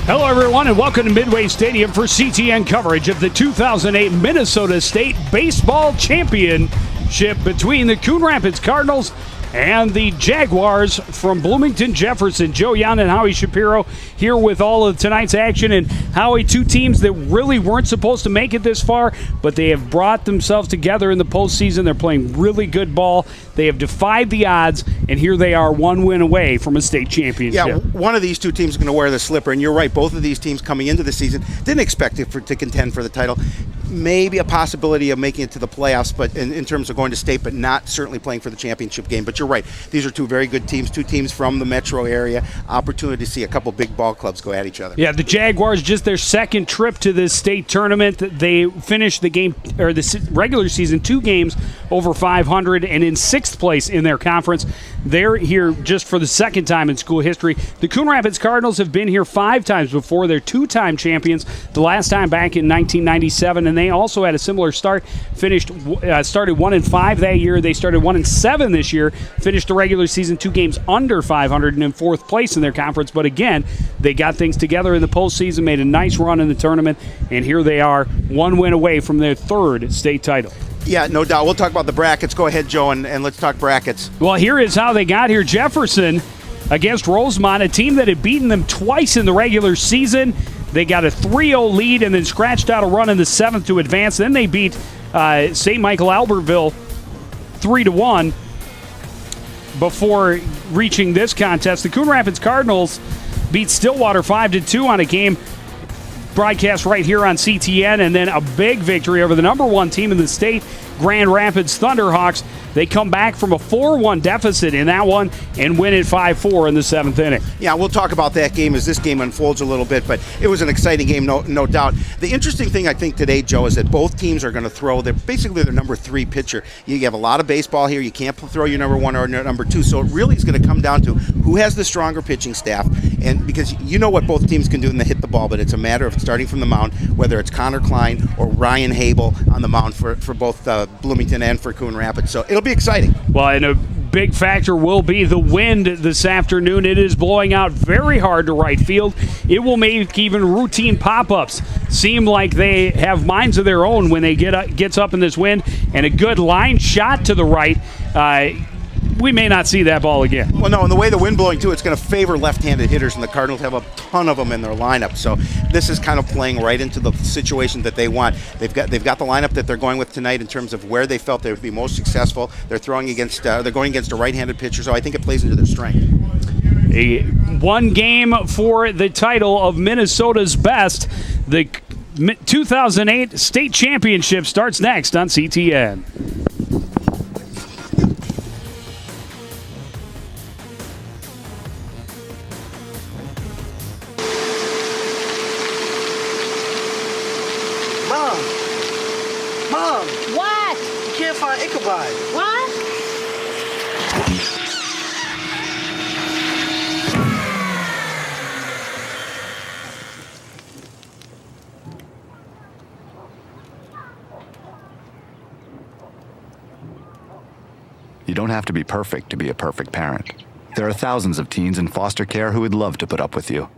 Hello, everyone, and welcome to Midway Stadium for CTN coverage of the 2008 Minnesota State Baseball Championship between the Coon Rapids Cardinals and the Jaguars from Bloomington Jefferson. Joe Young and Howie Shapiro here with all of tonight's action. And Howie, two teams that really weren't supposed to make it this far, but they have brought themselves together in the postseason. They're playing really good ball. They have defied the odds, and here they are, one win away from a state championship. Yeah, one of these two teams is going to wear the slipper, and you're right. Both of these teams coming into the season didn't expect it to contend for the title. Maybe a possibility of making it to the playoffs, but in terms of going to state, but not certainly playing for the championship game. But you're right. These are two very good teams, two teams from the metro area. Opportunity to see a couple big ball clubs go at each other. Yeah, the Jaguars, just their second trip to this state tournament. They finished the game or the regular season 2 games over 500 and in 6th place in their conference. They're here just for the second time in school history. The Coon Rapids Cardinals have been here 5 times before. They're 2-time champions. The last time back in 1997, and they also had a similar start. Started 1-5 that year. They started 1-7 this year. Finished the regular season 2 games under 500 and in 4th place in their conference. But again, they got things together in the postseason, made a nice run in the tournament, and here they are, 1 win away from their 3rd state title. Yeah, no doubt. We'll talk about the brackets. Go ahead, Joe, and let's talk brackets. Well, here is how they got here. Jefferson against Rosemont, a team that had beaten them twice in the regular season. They got a 3-0 lead and then scratched out a run in the 7th to advance. Then they beat St. Michael Albertville 3-1 before reaching this contest. The Coon Rapids Cardinals beat Stillwater 5-2 on a game broadcast right here on CTN, and then a big victory over the number 1 team in the state, Grand Rapids Thunderhawks. They come back from a 4-1 deficit in that one and win it 5-4 in the 7th inning. Yeah, we'll talk about that game as this game unfolds a little bit, but it was an exciting game, no doubt. The interesting thing I think today, Joe, is that both teams are going to throw basically their number 3 pitcher. You have a lot of baseball here. You can't throw your number 1 or number 2, so it really is going to come down to who has the stronger pitching staff, and because you know what both teams can do when they hit the ball, but it's a matter of starting from the mound, whether it's Connor Klein or Ryan Habel on the mound for both Bloomington and for Coon Rapids. So it'll be exciting. Well, and a big factor will be the wind this afternoon. It is blowing out very hard to right field. It will make even routine pop-ups seem like they have minds of their own when they gets up in this wind, and a good line shot to the right. We may not see that ball again. Well, no, and the way the wind blowing, too, it's going to favor left-handed hitters, and the Cardinals have a ton of them in their lineup. So this is kind of playing right into the situation that they want. They've got the lineup that they're going with tonight in terms of where they felt they would be most successful. They're going against a right-handed pitcher, so I think it plays into their strength. One game for the title of Minnesota's best. The 2008 state championship starts next on CTN. Mom! What? You can't find Ichabod. What? You don't have to be perfect to be a perfect parent. There are thousands of teens in foster care who would love to put up with you.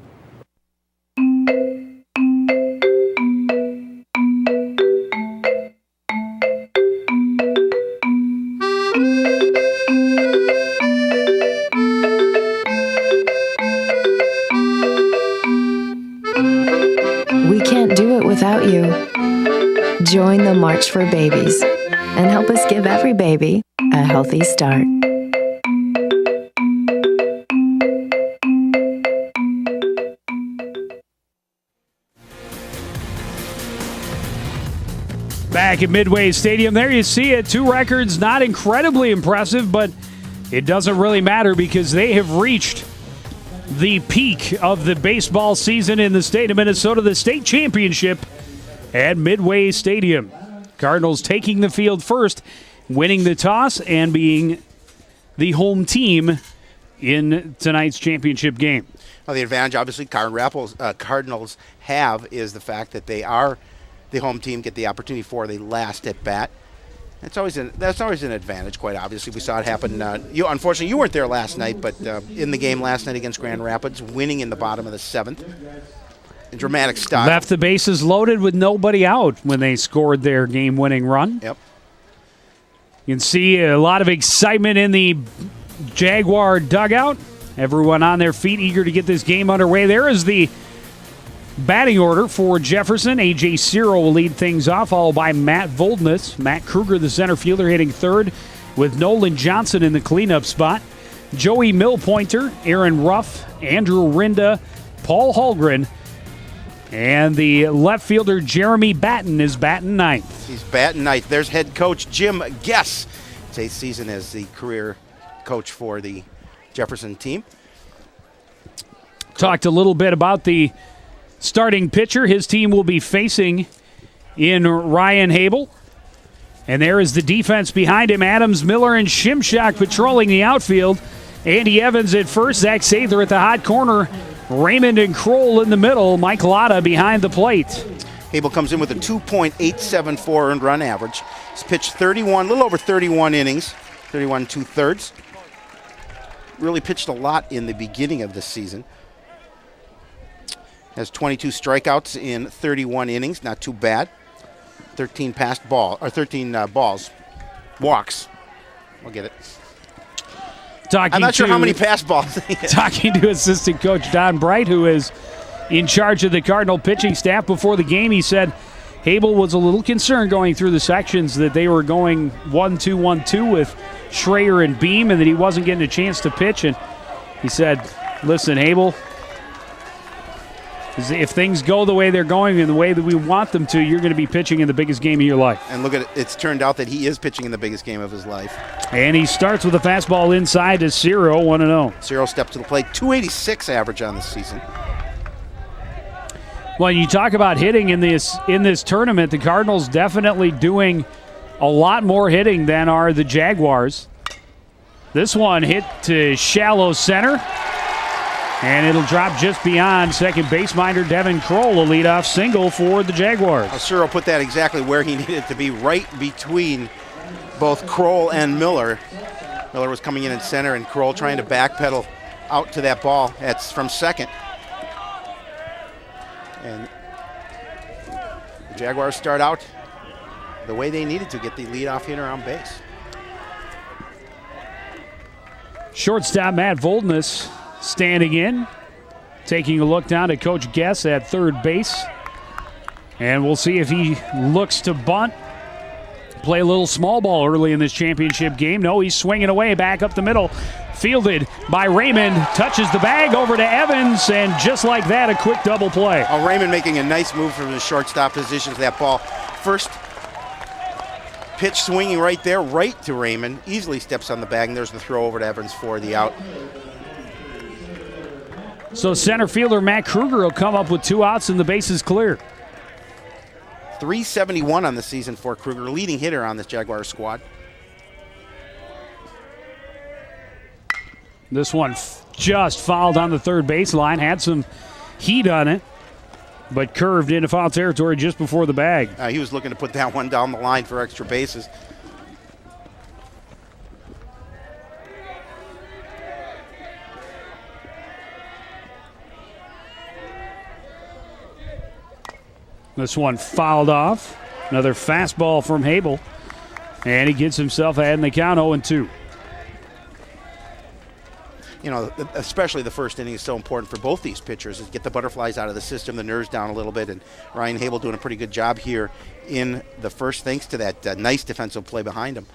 We can't do it without you. Join the March for Babies and help us give every baby a healthy start. Back at Midway Stadium, there you see it. 2 records, not incredibly impressive, but it doesn't really matter because they have reached the peak of the baseball season in the state of Minnesota, the state championship at Midway Stadium. Cardinals taking the field first, winning the toss, and being the home team in tonight's championship game. Well, the advantage, obviously, Cardinals have is the fact that they are the home team, get the opportunity for the last at bat. That's always an advantage, quite obviously. We saw it happen. Unfortunately, you weren't there last night, but in the game last night against Grand Rapids, winning in the bottom of the 7th. dramatic stop. Left the bases loaded with nobody out when they scored their game-winning run. Yep. You can see a lot of excitement in the Jaguar dugout. Everyone on their feet, eager to get this game underway. There is the batting order for Jefferson. A.J. Ciro will lead things off, followed by Matt Voldness. Matt Kruger, the center fielder, hitting third, with Nolan Johnson in the cleanup spot. Joey Millpointer, Aaron Ruff, Andrew Rinda, Paul Holgren, and the left fielder Jeremy Batten is batting ninth. He's batting ninth. There's head coach Jim Guess. It's 8th season as the career coach for the Jefferson team. Talked a little bit about the starting pitcher his team will be facing in Ryan Habel. And there is the defense behind him. Adams, Miller, and Shimshak patrolling the outfield. Andy Evans at first, Zach Sather at the hot corner. Raymond and Kroll in the middle. Mike Lotta behind the plate. Habel comes in with a 2.874 earned run average. He's pitched 31, a little over 31 innings, 31 2/3. Really pitched a lot in the beginning of the season. Has 22 strikeouts in 31 innings, not too bad. 13 balls, walks. I'll get it. I'm not sure how many pass balls. Talking to assistant coach Don Bright, who is in charge of the Cardinal pitching staff before the game, he said Habel was a little concerned going through the sections that they were going 1-2, 1-2 with Schreier and Beam, and that he wasn't getting a chance to pitch. And he said, listen, Habel, if things go the way they're going and the way that we want them to, you're going to be pitching in the biggest game of your life. And look at it. It's turned out that he is pitching in the biggest game of his life. And he starts with a fastball inside to Ciro, 1-0. Ciro steps to the plate, 286 average on the season. Well, you talk about hitting in this tournament, the Cardinals definitely doing a lot more hitting than are the Jaguars. This one hit to shallow center. And it'll drop just beyond second baseminder Devin Kroll, a leadoff single for the Jaguars. Ciro put that exactly where he needed it to be, right between both Kroll and Miller. Miller was coming in center, and Kroll trying to backpedal out to that ball. That's from second. And the Jaguars start out the way they needed to get the leadoff hitter on base. Shortstop Matt Voldness standing in, taking a look down at Coach Guess at third base. And we'll see if he looks to bunt, play a little small ball early in this championship game. No, he's swinging away back up the middle. Fielded by Raymond, touches the bag over to Evans, and just like that, a quick double play. Oh, Raymond making a nice move from the shortstop position to that ball. First pitch swinging right there, right to Raymond. Easily steps on the bag, and there's the throw over to Evans for the out. So center fielder Matt Kruger will come up with 2 outs and the base is clear. 371 on the season for Kruger, leading hitter on this Jaguars squad. This one just fouled on the third baseline, had some heat on it, but curved into foul territory just before the bag. He was looking to put that one down the line for extra bases. This one fouled off. Another fastball from Habel. And he gets himself ahead in the count, 0-2. You know, especially the first inning is so important for both these pitchers, is get the butterflies out of the system, the nerves down a little bit, and Ryan Habel doing a pretty good job here in the first, thanks to that nice defensive play behind him.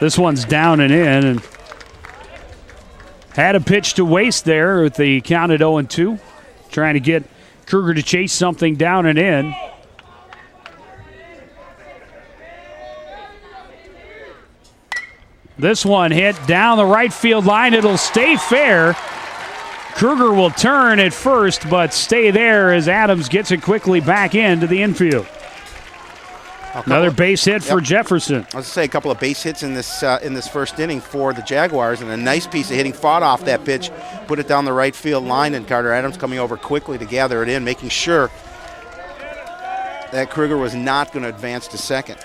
This one's down and in, and had a pitch to waste there with the count at 0-2, trying to get Kruger to chase something down and in. This one hit down the right field line. It'll stay fair. Kruger will turn at first, but stay there as Adams gets it quickly back into the infield. Another base hit for Jefferson. I was going to say a couple of base hits in this first inning for the Jaguars, and a nice piece of hitting. Fought off that pitch, put it down the right field line, and Carter Adams coming over quickly to gather it in, making sure that Kruger was not going to advance to second.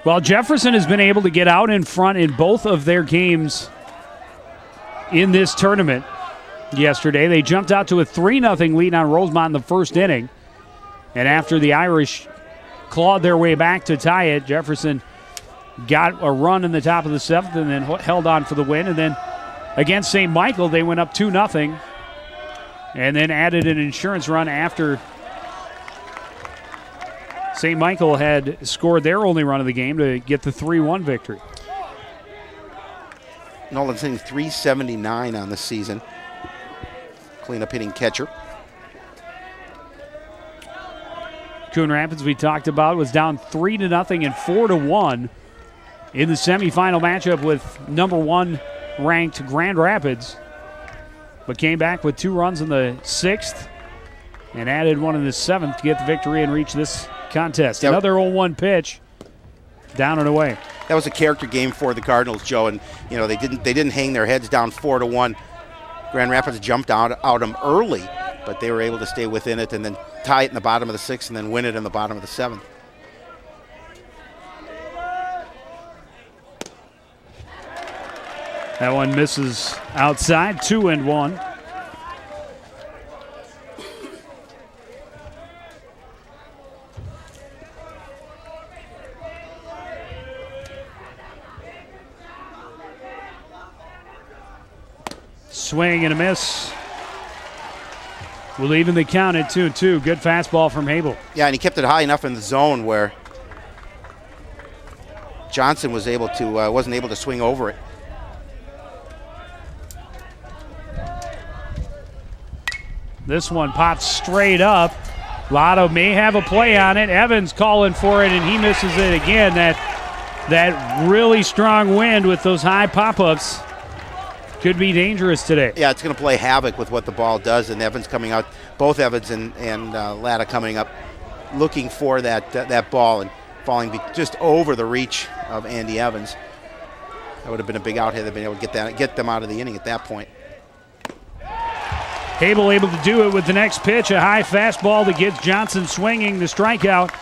Well, Jefferson has been able to get out in front in both of their games in this tournament. yesterday. They jumped out to a 3-0 lead on Rosemont in the first inning. And after the Irish clawed their way back to tie it, Jefferson got a run in the top of the 7th and then held on for the win. And then against St. Michael, they went up 2-0 and then added an insurance run after St. Michael had scored their only run of the game to get the 3-1 victory. Nolan's hitting .379 on the season. Cleanup hitting catcher. Coon Rapids, we talked about, was down 3-0 and 4-1 in the semifinal matchup with number 1 ranked Grand Rapids, but came back with 2 runs in the 6th and added 1 in the 7th to get the victory and reach this contest. Yep. Another 0-1 pitch, down and away. That was a character game for the Cardinals, Joe, and they didn't hang their heads down 4-1. Grand Rapids jumped out them early, but they were able to stay within it and then tie it in the bottom of the 6th and then win it in the bottom of the 7th. That one misses outside, 2-1. Swing and a miss. We'll even the count at 2-2. Good fastball from Habel. Yeah, and he kept it high enough in the zone where Johnson wasn't able to swing over it. This one pops straight up. Lotto may have a play on it. Evans calling for it, and he misses it again. That really strong wind with those high pop-ups could be dangerous today. Yeah, it's going to play havoc with what the ball does, and Evans coming out, both Evans and Latta coming up looking for that ball and falling just over the reach of Andy Evans. That would have been a big out hit. They've been able to get them out of the inning at that point. Habel able to do it with the next pitch, a high fastball that gets Johnson swinging. The strikeout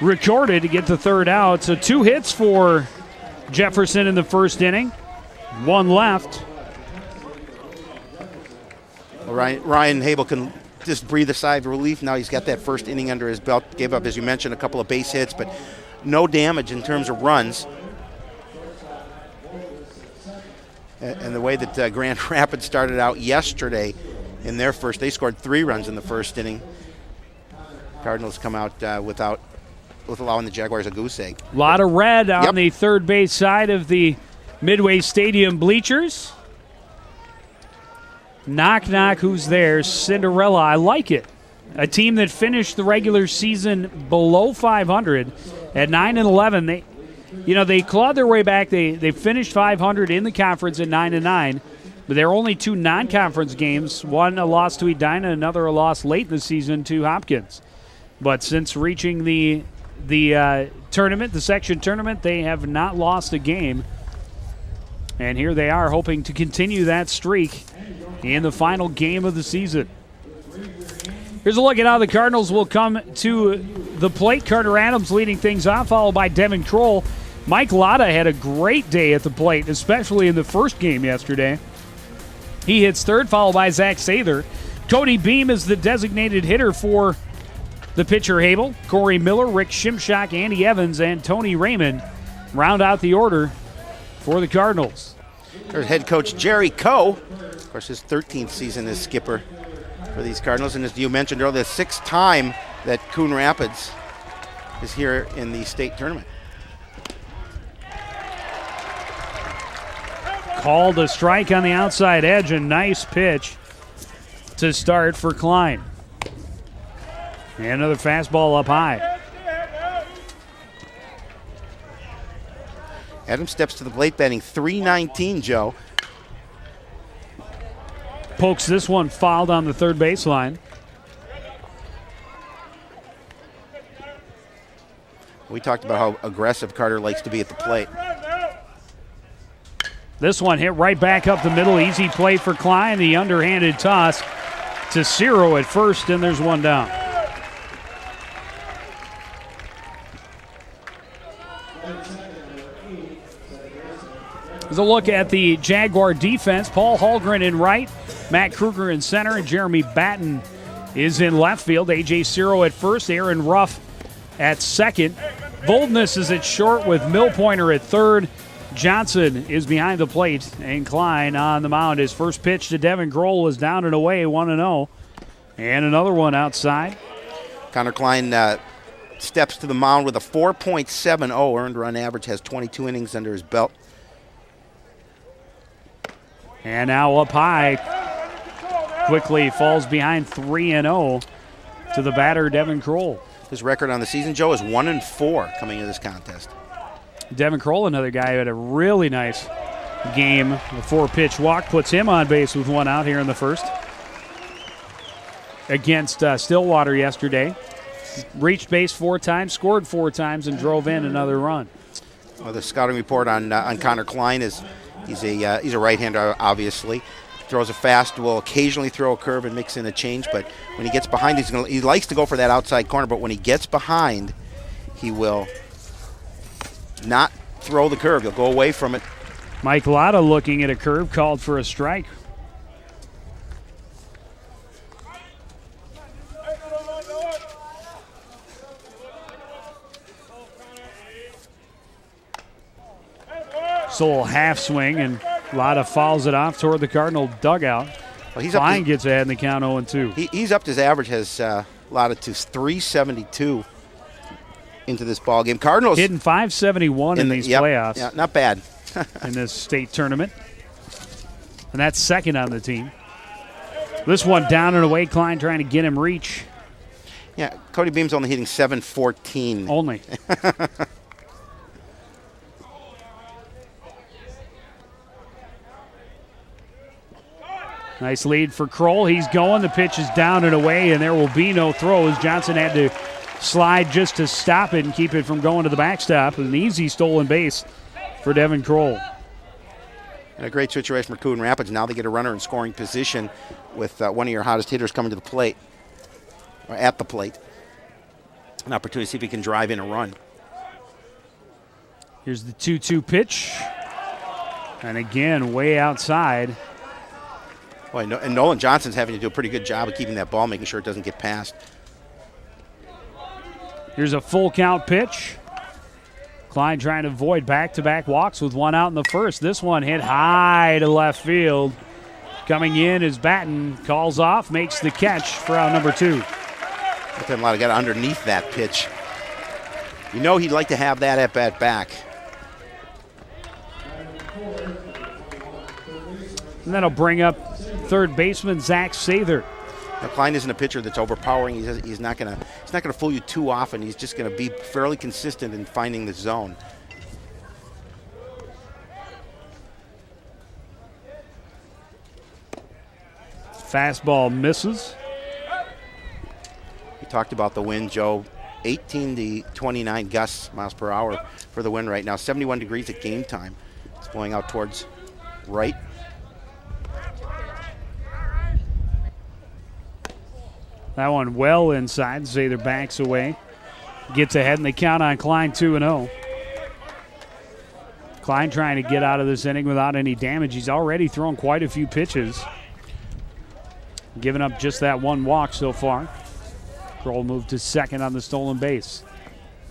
recorded to get the 3rd out. So 2 hits for Jefferson in the first inning. 1 left. Well, Ryan Habel can just breathe a sigh of relief. Now he's got that first inning under his belt. Gave up, as you mentioned, a couple of base hits, but no damage in terms of runs. And the way that Grand Rapids started out yesterday in their first, they scored 3 runs in the first inning. Cardinals come out with allowing the Jaguars a goose egg. A lot of red on the third base side of the Midway Stadium bleachers. Knock, knock, who's there? Cinderella. I like it. A team that finished the regular season below 500 at 9-11. They clawed their way back. They finished 500 in the conference at 9-9, but there are only 2 non-conference games. One a loss to Edina, another a loss late in the season to Hopkins. But since reaching the tournament, the section tournament, they have not lost a game. And here they are hoping to continue that streak in the final game of the season. Here's a look at how the Cardinals will come to the plate. Carter Adams leading things off, followed by Devin Kroll. Mike Latta had a great day at the plate, especially in the first game yesterday. He hits 3rd, followed by Zach Sather. Cody Beam is the designated hitter for the pitcher Habel. Corey Miller, Rick Shimshock, Andy Evans, and Tony Raymond round out the order for the Cardinals. There's head coach Jerry Coe. Of course, his 13th season as skipper for these Cardinals. And as you mentioned earlier, the 6th time that Coon Rapids is here in the state tournament. Called a strike on the outside edge. A nice pitch to start for Klein. And another fastball up high. Adams steps to the plate, batting .319, Joe. Pokes this one fouled on the third baseline. We talked about how aggressive Carter likes to be at the plate. This one hit right back up the middle. Easy play for Klein. The underhanded toss to Ciro at first, and there's one down. As a look at the Jaguar defense, Paul Hallgren in right, Matt Kruger in center, and Jeremy Batten is in left field. A.J. Ciro at first, Aaron Ruff at second. Boldness is at short with Millpointer at third. Johnson is behind the plate, and Klein on the mound. His first pitch to Devin Grohl was down and away, 1-0. And another one outside. Connor Klein steps to the mound with a 4.70 earned run average, has 22 innings under his belt. And now up high, quickly falls behind 3-0 to the batter, Devin Kroll. His record on the season, Joe, is 1-4 coming into this contest. Devin Kroll, another guy who had a really nice game. The 4-pitch walk puts him on base with one out here in the first. Against Stillwater yesterday. Reached base 4 times, scored 4 times, and drove in another run. Well, the scouting report on Connor Klein is he's a right-hander, obviously. Throws a fast, will occasionally throw a curve and mix in a change, but when he gets behind, he likes to go for that outside corner, but when he gets behind, he will not throw the curve. He'll go away from it. Mike Latta looking at a curve, called for a strike. So a little half swing, and Latta fouls it off toward the Cardinal dugout. Well, Klein gets ahead in the count 0-2. He's upped his average, has Latta to 372 into this ball game. Cardinals hitting 571 in these playoffs. Yeah, not bad. In this state tournament. And that's second on the team. This one down and away, Klein trying to get him reach. Yeah, Cody Beam's only hitting 714. Only. Nice lead for Kroll. He's going. The pitch is down and away, and there will be no throws. Johnson had to slide just to stop it and keep it from going to the backstop. An easy stolen base for Devin Kroll. And a great situation for Coon Rapids. Now they get a runner in scoring position with one of your hottest hitters coming to the plate, or at the plate. An opportunity to see if he can drive in a run. Here's the 2-2 pitch. And again, way outside. Boy, and Nolan Johnson's having to do a pretty good job of keeping that ball, making sure it doesn't get past. Here's a full count pitch. Klein trying to avoid back-to-back walks with one out in the first. This one hit high to left field. Coming in is Batten, calls off, makes the catch for out number 2. But then a lot of got underneath that pitch. You know he'd like to have that at bat back. And that'll bring up third baseman Zach Sather. Now, Klein isn't a pitcher that's overpowering. He's not gonna fool you too often. He's just gonna be fairly consistent in finding the zone. Fastball misses. We talked about the wind, Joe. 18 to 29 gusts miles per hour for the wind right now. 71 degrees at game time. It's blowing out towards right. That one well inside. Sather backs away. Gets ahead, and they count on Klein 2-0. Klein trying to get out of this inning without any damage. He's already thrown quite a few pitches. Giving up just that one walk so far. Kroll moved to second on the stolen base.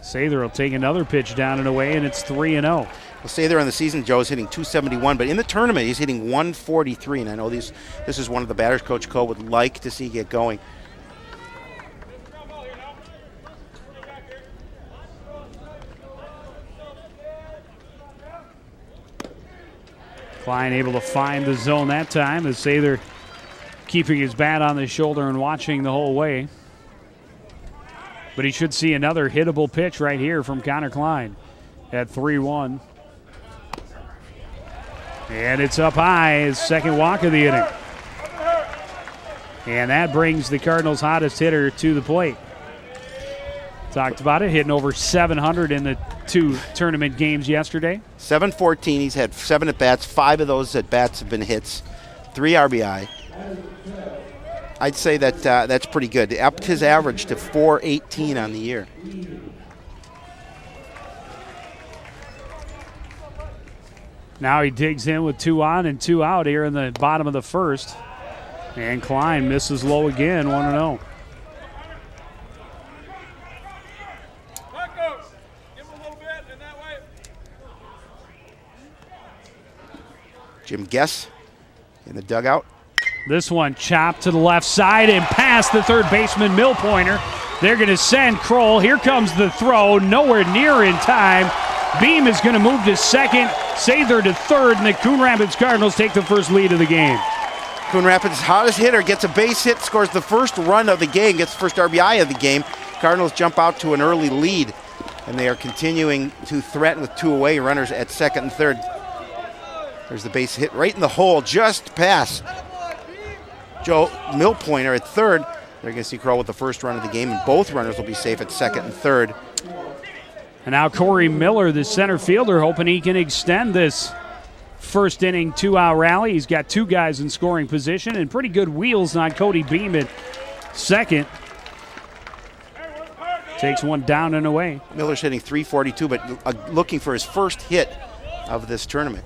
Sather will take another pitch down and away, and it's 3-0. Well, Sather on the season, Joe, is hitting 271, but in the tournament he's hitting 143, and I know this is one of the batters Coach Coe would like to see get going. Klein able to find the zone that time as Sather keeping his bat on the shoulder and watching the whole way. But he should see another hittable pitch right here from Connor Klein at 3-1. And it's up high, his second walk of the inning. And that brings the Cardinals' hottest hitter to the plate. Talked about it, hitting over 700 in the 2 tournament games yesterday. 714, he's had 7 at-bats. 5 of those at-bats have been hits. 3 RBI. I'd say that that's pretty good. Upped his average to 418 on the year. Now he digs in with 2 on and 2 out here in the bottom of the first. And Klein misses low again, 1-0. Jim Guess in the dugout. This one chopped to the left side and past the third baseman, Millpointer. They're going to send Kroll. Here comes the throw, nowhere near in time. Beam is going to move to second, Sather to third, and the Coon Rapids Cardinals take the first lead of the game. Coon Rapids' hottest hitter gets a base hit, scores the first run of the game, gets the first RBI of the game. Cardinals jump out to an early lead, and they are continuing to threaten with 2 away runners at second and third. There's the base hit right in the hole, just past Joe Millpointer at third. They're going to see Kroll with the first run of the game, and both runners will be safe at second and third. And now Corey Miller, the center fielder, hoping he can extend this first inning 2-out rally. He's got 2 guys in scoring position and pretty good wheels on Cody Beam at second. Takes one down and away. Miller's hitting .342, but looking for his first hit of this tournament.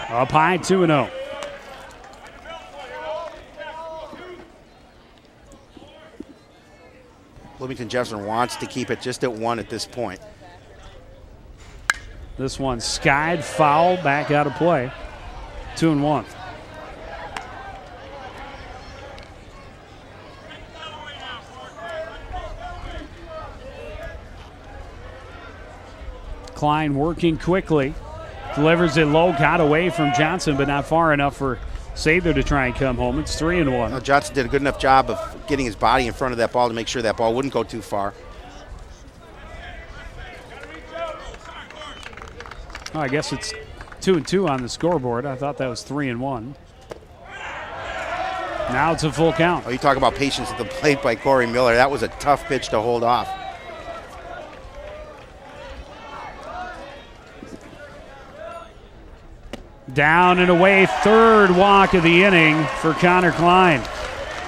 Up high, 2-0. Bloomington Jefferson wants to keep it just at 1 at this point. This one skied, foul, back out of play. 2-1. Klein working quickly. Delivers it low, got away from Johnson, but not far enough for Sather to try and come home. It's 3-1. Johnson did a good enough job of getting his body in front of that ball to make sure that ball wouldn't go too far. Oh, I guess it's 2-2 on the scoreboard. I thought that was 3-1. Now it's a full count. Oh, you talk about patience at the plate by Corey Miller. That was a tough pitch to hold off. Down and away, third walk of the inning for Connor Klein.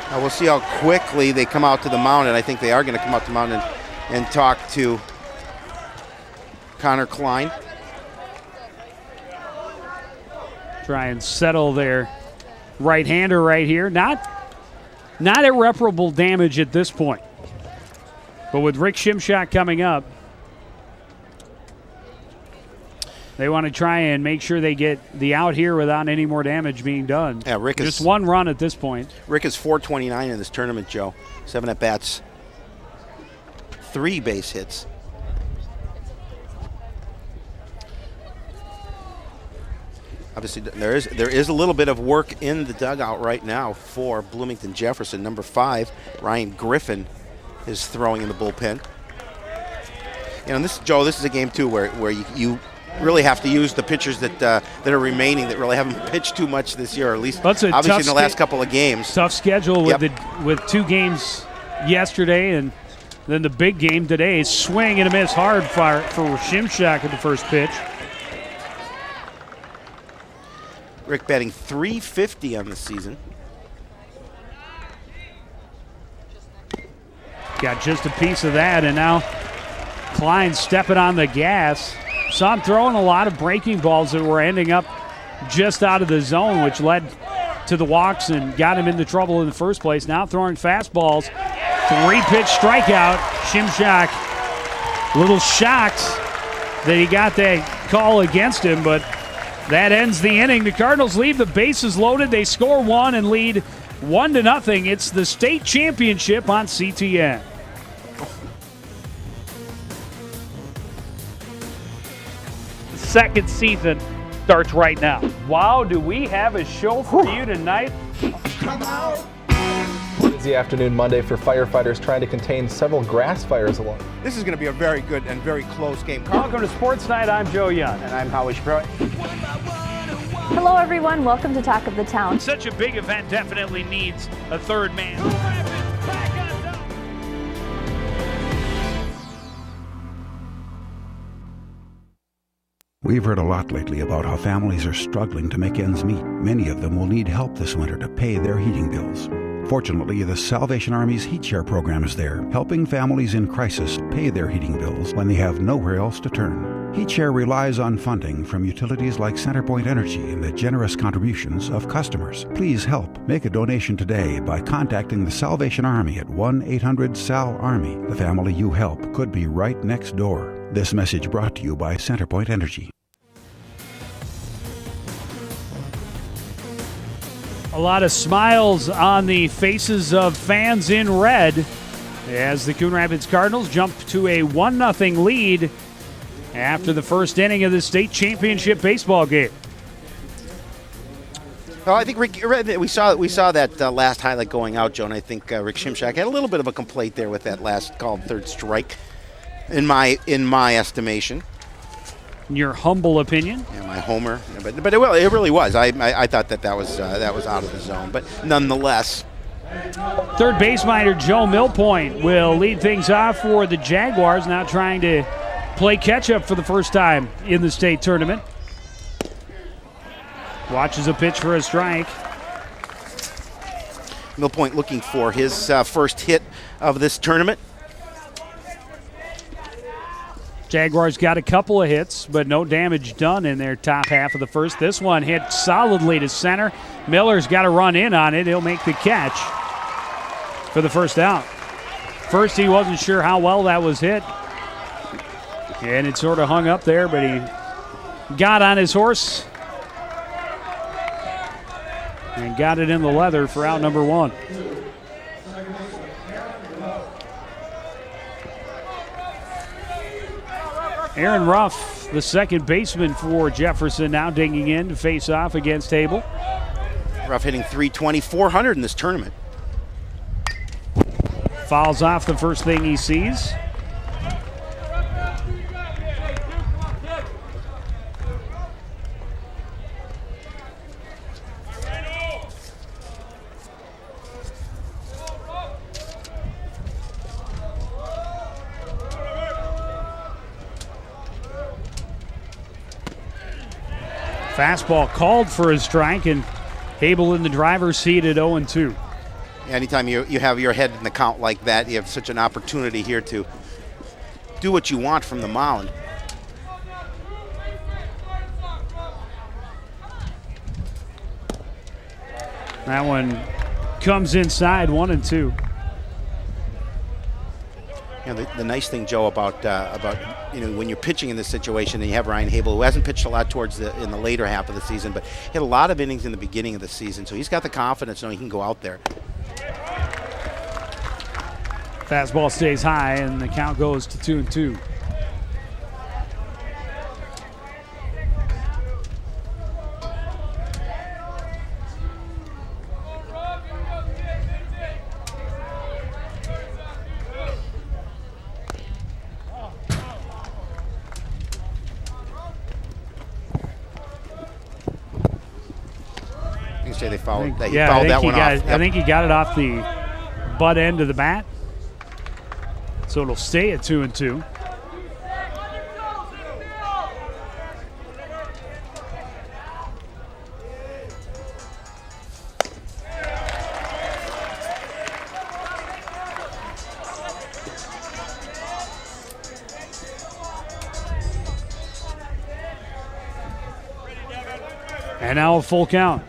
Now we'll see how quickly they come out to the mound, and I think they are going to come out to the mound and talk to Connor Klein. Try and settle their right-hander right here. Not irreparable damage at this point. But with Rick Shimshak coming up, they want to try and make sure they get the out here without any more damage being done. Yeah, Rick is just 1 run at this point. Rick is .429 in this tournament, Joe. 7 at-bats, 3 base hits. Obviously, there is a little bit of work in the dugout right now for Bloomington Jefferson. Number 5, Ryan Griffin, is throwing in the bullpen. And this, Joe, this is a game too where you really have to use the pitchers that are remaining that really haven't pitched too much this year, or at least obviously in the last couple of games. Tough schedule with 2 games yesterday and then the big game today. Swing and a miss hard for Shimshak at the first pitch. Rick batting .350 on the season. Got just a piece of that, and now Klein stepping on the gas. Saw him throwing a lot of breaking balls that were ending up just out of the zone, which led to the walks and got him into trouble in the first place. Now throwing fastballs. 3-pitch strikeout. Shimshak a little shocked that he got that call against him, but that ends the inning. The Cardinals leave the bases loaded. They score 1 and lead 1-0. It's the state championship on CTN. Second season starts right now. Wow, do we have a show for you tonight? Busy afternoon Monday for firefighters trying to contain several grass fires along. This is going to be a very good and very close game. Welcome to Sports Night. I'm Joe Young. And I'm Howie Shapiro. Hello, everyone. Welcome to Talk of the Town. Such a big event definitely needs a third man. We've heard a lot lately about how families are struggling to make ends meet. Many of them will need help this winter to pay their heating bills. Fortunately, the Salvation Army's Heat Share program is there, helping families in crisis pay their heating bills when they have nowhere else to turn. HeatShare relies on funding from utilities like CenterPoint Energy and the generous contributions of customers. Please help. Make a donation today by contacting the Salvation Army at 1-800-SAL-ARMY. The family you help could be right next door. This message brought to you by CenterPoint Energy. A lot of smiles on the faces of fans in red as the Coon Rapids Cardinals jump to a 1-0 lead after the first inning of the state championship baseball game. Well, I think we saw that last highlight going out, Joe, and I think Rick Shimshak had a little bit of a complaint there with that last called third strike, in my estimation. In your humble opinion? Yeah, my homer, but it really was. I thought that was out of the zone, but nonetheless. Third baseman Joe Millpoint will lead things off for the Jaguars, now trying to play catch-up for the first time in the state tournament. Watches a pitch for a strike. Millpoint looking for his first hit of this tournament. Jaguars got a couple of hits, but no damage done in their top half of the first. This one hit solidly to center. Miller's got to run in on it. He'll make the catch for the first out. First, he wasn't sure how well that was hit, and it sort of hung up there, but he got on his horse and got it in the leather for out number one. Aaron Ruff, the second baseman for Jefferson, now digging in to face off against Hable. Ruff hitting .320, 400 in this tournament. Fouls off the first thing he sees. Fastball called for a strike, and Hable in the driver's seat at 0-2. Anytime you have your head in the count like that, you have such an opportunity here to do what you want from the mound. That one comes inside, 1-2. You know, the nice thing, Joe, about when you're pitching in this situation and you have Ryan Hable, who hasn't pitched a lot in the later half of the season, but hit a lot of innings in the beginning of the season, so he's got the confidence knowing he can go out there. Fastball stays high, and the count goes to 2-2. They fouled that one off. Yep. I think he got it off the butt end of the bat. So it'll stay at 2-2. And now a full count.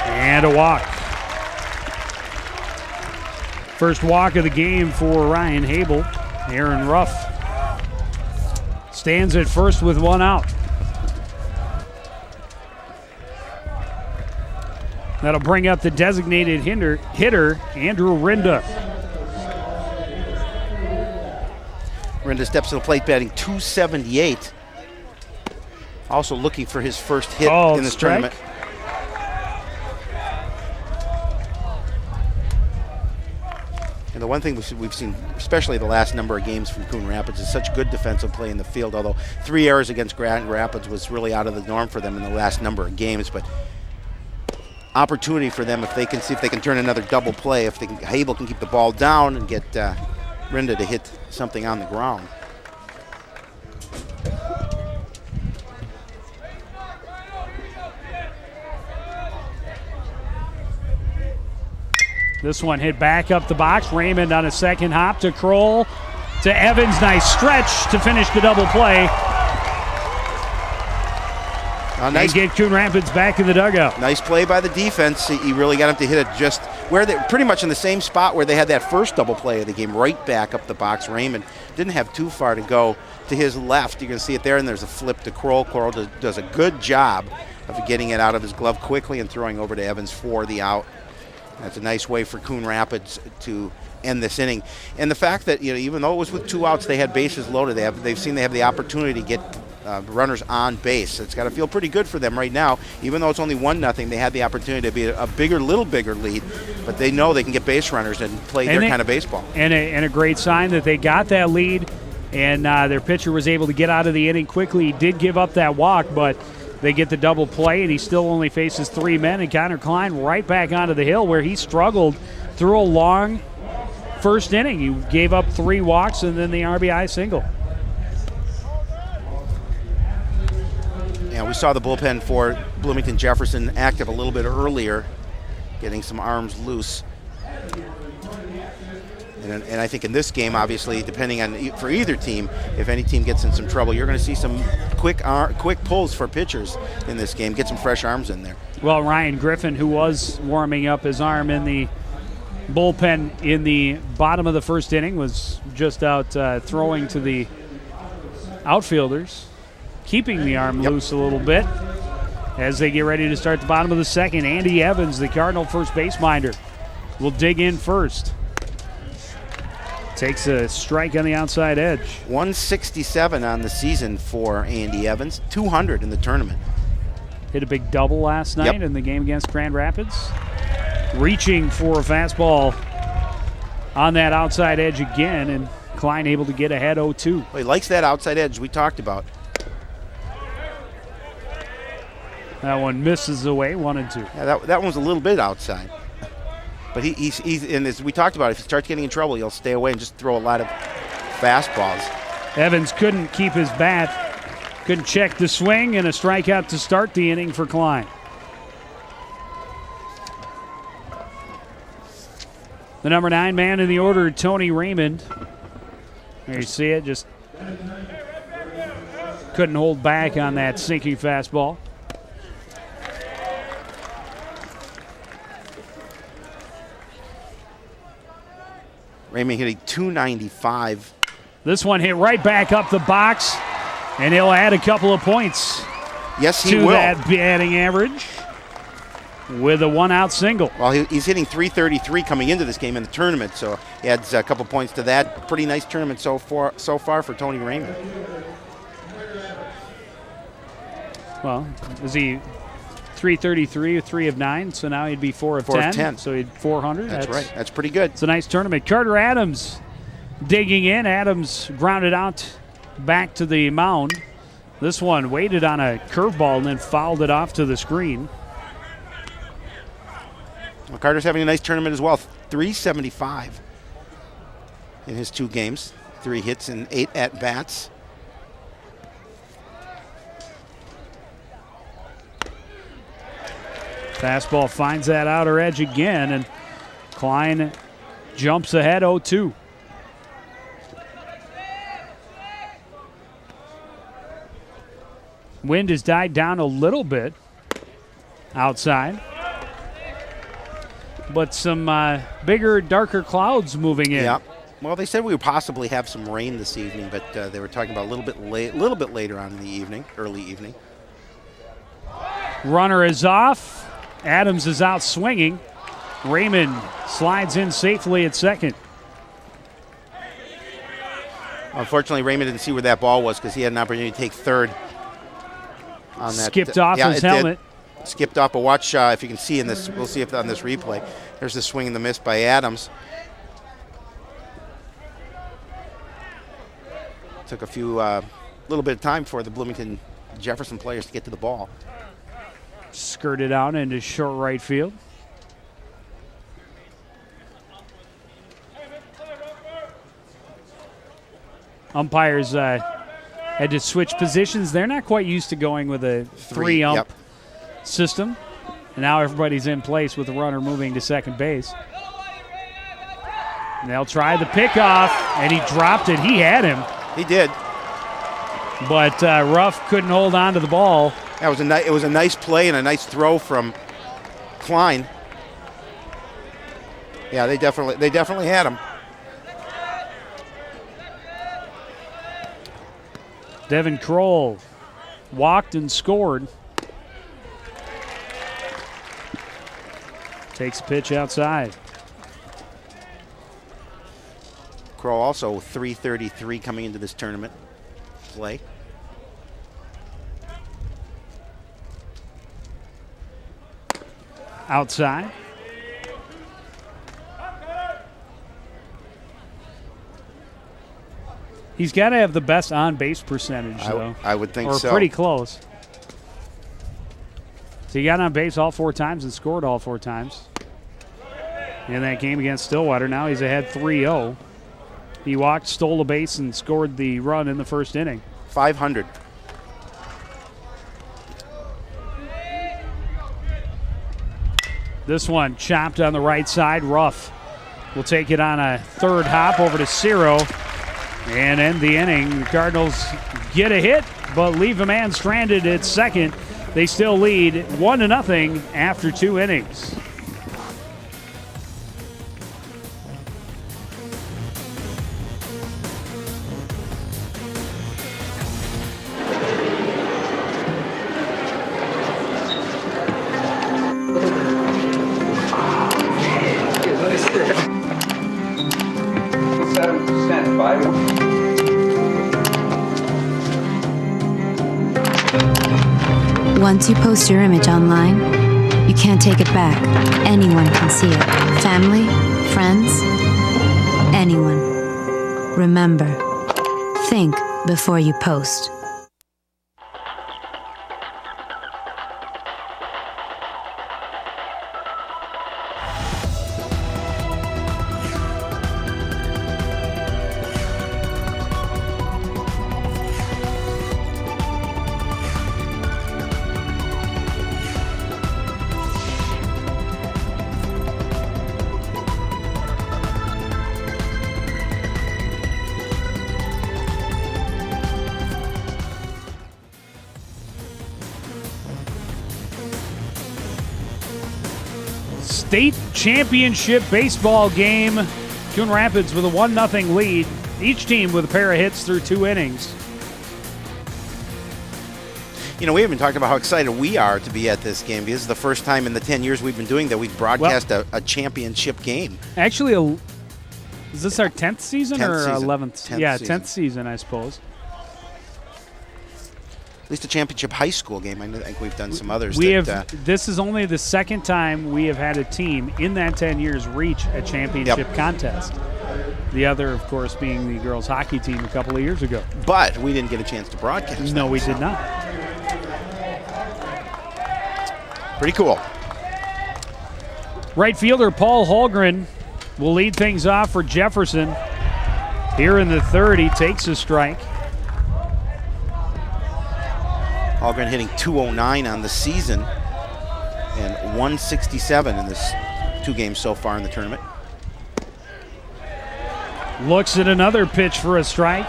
And a walk. First walk of the game for Ryan Hable. Aaron Ruff stands at first with one out. That'll bring up the designated hitter, Andrew Rinda. Rinda steps to the plate batting .278. Also looking for his first hit in this tournament. And the one thing we've seen, especially the last number of games from Coon Rapids, is such good defensive play in the field, although 3 errors against Grand Rapids was really out of the norm for them in the last number of games. But opportunity for them if they can see if they can turn another double play, if Hable can keep the ball down and get Rinda to hit something on the ground. This one hit back up the box. Raymond on a second hop to Kroll to Evans. Nice stretch to finish the double play. Nice. And get Coon Rapids back in the dugout. Nice play by the defense. He really got him to hit it just where they pretty much in the same spot where they had that first double play of the game, right back up the box. Raymond didn't have too far to go to his left. You can see it there, and there's a flip to Kroll. Kroll does a good job of getting it out of his glove quickly and throwing over to Evans for the out. That's a nice way for Coon Rapids to end this inning. And the fact that, even though it was with 2 outs, they had bases loaded. They've seen they have the opportunity to get runners on base. It's got to feel pretty good for them right now. Even though it's only 1-0, they had the opportunity to be a little bigger lead, but they know they can get base runners and play their kind of baseball. And a great sign that they got that lead, and their pitcher was able to get out of the inning quickly. He did give up that walk, but they get the double play, and he still only faces 3 men, and Connor Klein right back onto the hill where he struggled through a long first inning. He gave up 3 walks and then the RBI single. We saw the bullpen for Bloomington Jefferson active a little bit earlier, getting some arms loose. And I think in this game, obviously, depending on for either team, if any team gets in some trouble, you're going to see some quick pulls for pitchers in this game. Get some fresh arms in there. Well, Ryan Griffin, who was warming up his arm in the bullpen in the bottom of the first inning, was just out throwing to the outfielders, keeping the arm loose a little bit as they get ready to start the bottom of the second. Andy Evans, the Cardinal first base minder, will dig in first. Takes a strike on the outside edge. 167 on the season for Andy Evans, 200 in the tournament. Hit a big double last night in the game against Grand Rapids. Reaching for a fastball on that outside edge again, and Klein able to get ahead 0-2. Well, he likes that outside edge we talked about. That one misses away, 1-2. Yeah, that one was a little bit outside. But he's and as we talked about, if he starts getting in trouble, he'll stay away and just throw a lot of fastballs. Evans couldn't keep his bat, couldn't check the swing, and a strikeout to start the inning for Klein. The number 9 man in the order, Tony Raymond. There you see it, just couldn't hold back on that sinking fastball. Raymond hitting .295. This one hit right back up the box, and he'll add a couple of points to that batting average with a 1-out single. Well, he's hitting .333 coming into this game in the tournament, so he adds a couple points to that. Pretty nice tournament so far for Tony Raymond. Well, is he 333 or 3 of 9? So now he'd be 4 of 10. So he'd 400. That's right. That's pretty good. It's a nice tournament. Carter Adams digging in. Adams grounded out back to the mound. This one waited on a curveball and then fouled it off to the screen. Well, Carter's having a nice tournament as well. 375 in his 2 games. 3 hits and 8 at-bats. Fastball finds that outer edge again, and Klein jumps ahead 0-2. Wind has died down a little bit outside, but some bigger, darker clouds moving in. Yeah. Well, they said we would possibly have some rain this evening, but they were talking about a little bit later on in the evening, early evening. Runner is off. Adams is out swinging. Raymond slides in safely at second. Unfortunately, Raymond didn't see where that ball was because he had an opportunity to take third. On that. Skipped off his helmet. Skipped off, but watch if you can see in this. We'll see if on this replay. There's the swing and the miss by Adams. Took a little bit of time for the Bloomington Jefferson players to get to the ball. Skirted out into short right field. Umpires had to switch positions. They're not quite used to going with a 3-ump system. And now everybody's in place with the runner moving to second base. And they'll try the pickoff, and he dropped it. He had him. He did. But Ruff couldn't hold on to the ball. That was it was a nice play and a nice throw from Klein. Yeah, they definitely had him. Devin Kroll walked and scored. Takes a pitch outside. Kroll also 333 coming into this tournament play. Outside. He's got to have the best on-base percentage, though. I would think so. Or pretty close. So he got on base all 4 times and scored all 4 times. In that game against Stillwater, now he's ahead 3-0. He walked, stole a base, and scored the run in the first inning. 500. This one chopped on the right side. Ruff will take it on a third hop over to Ciro and end the inning. The Cardinals get a hit, but leave a man stranded at second. They still lead 1-0 after 2 innings. Once you post your image online, you can't take it back. Anyone can see it. Family, friends, anyone. Remember, think before you post. State championship baseball game. Coon Rapids with a 1-0 lead. Each team with a pair of hits through 2 innings. You know, we haven't talked about how excited we are to be at this game. This is the first time in the 10 years we've been doing that we've broadcast a championship game. Actually, is this our 10th season 10th or season. 11th? 10th yeah, season. 10th season, I suppose. At least a championship high school game. I think we've done some others. This is only the second time we have had a team in that 10 years reach a championship contest. The other, of course, being the girls hockey team a couple of years ago. But we didn't get a chance to broadcast. No, we did not. Pretty cool. Right fielder Paul Holgren will lead things off for Jefferson. Here in the third, he takes a strike. Holgren hitting .209 on the season and .167 in this 2 games so far in the tournament. Looks at another pitch for a strike.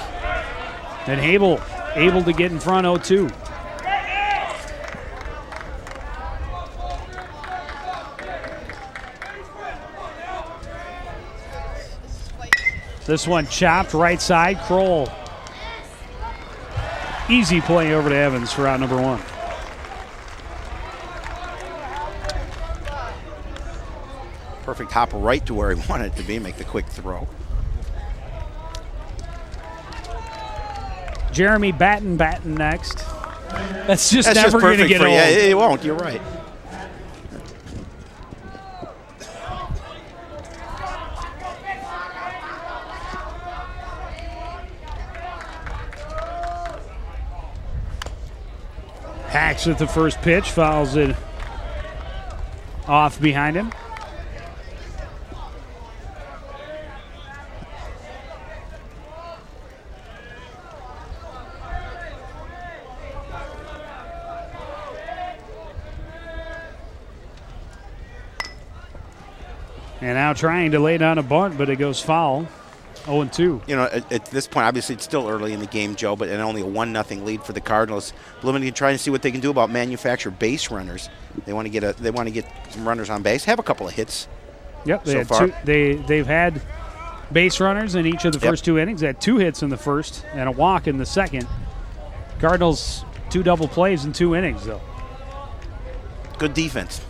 And Abel able to get in front 0-2. This one chopped right side. Kroll. Easy play over to Evans for out number 1. Perfect hop right to where he wanted it to be, make the quick throw. Jeremy Batten next. That's just never going to get old. Yeah, it won't. You're right. Hacks at the first pitch, fouls it off behind him. And now trying to lay down a bunt, but it goes foul. 0-2. You know, at this point, obviously it's still early in the game, Joe, but and only a 1-0 lead for the Cardinals. Bloomington trying to see what they can do about manufactured base runners. They want to get some runners on base. Have a couple of hits. Yep, they've had base runners in each of the first 2 innings. They had 2 hits in the first and a walk in the second. Cardinals 2 double plays in 2 innings, though. Good defense.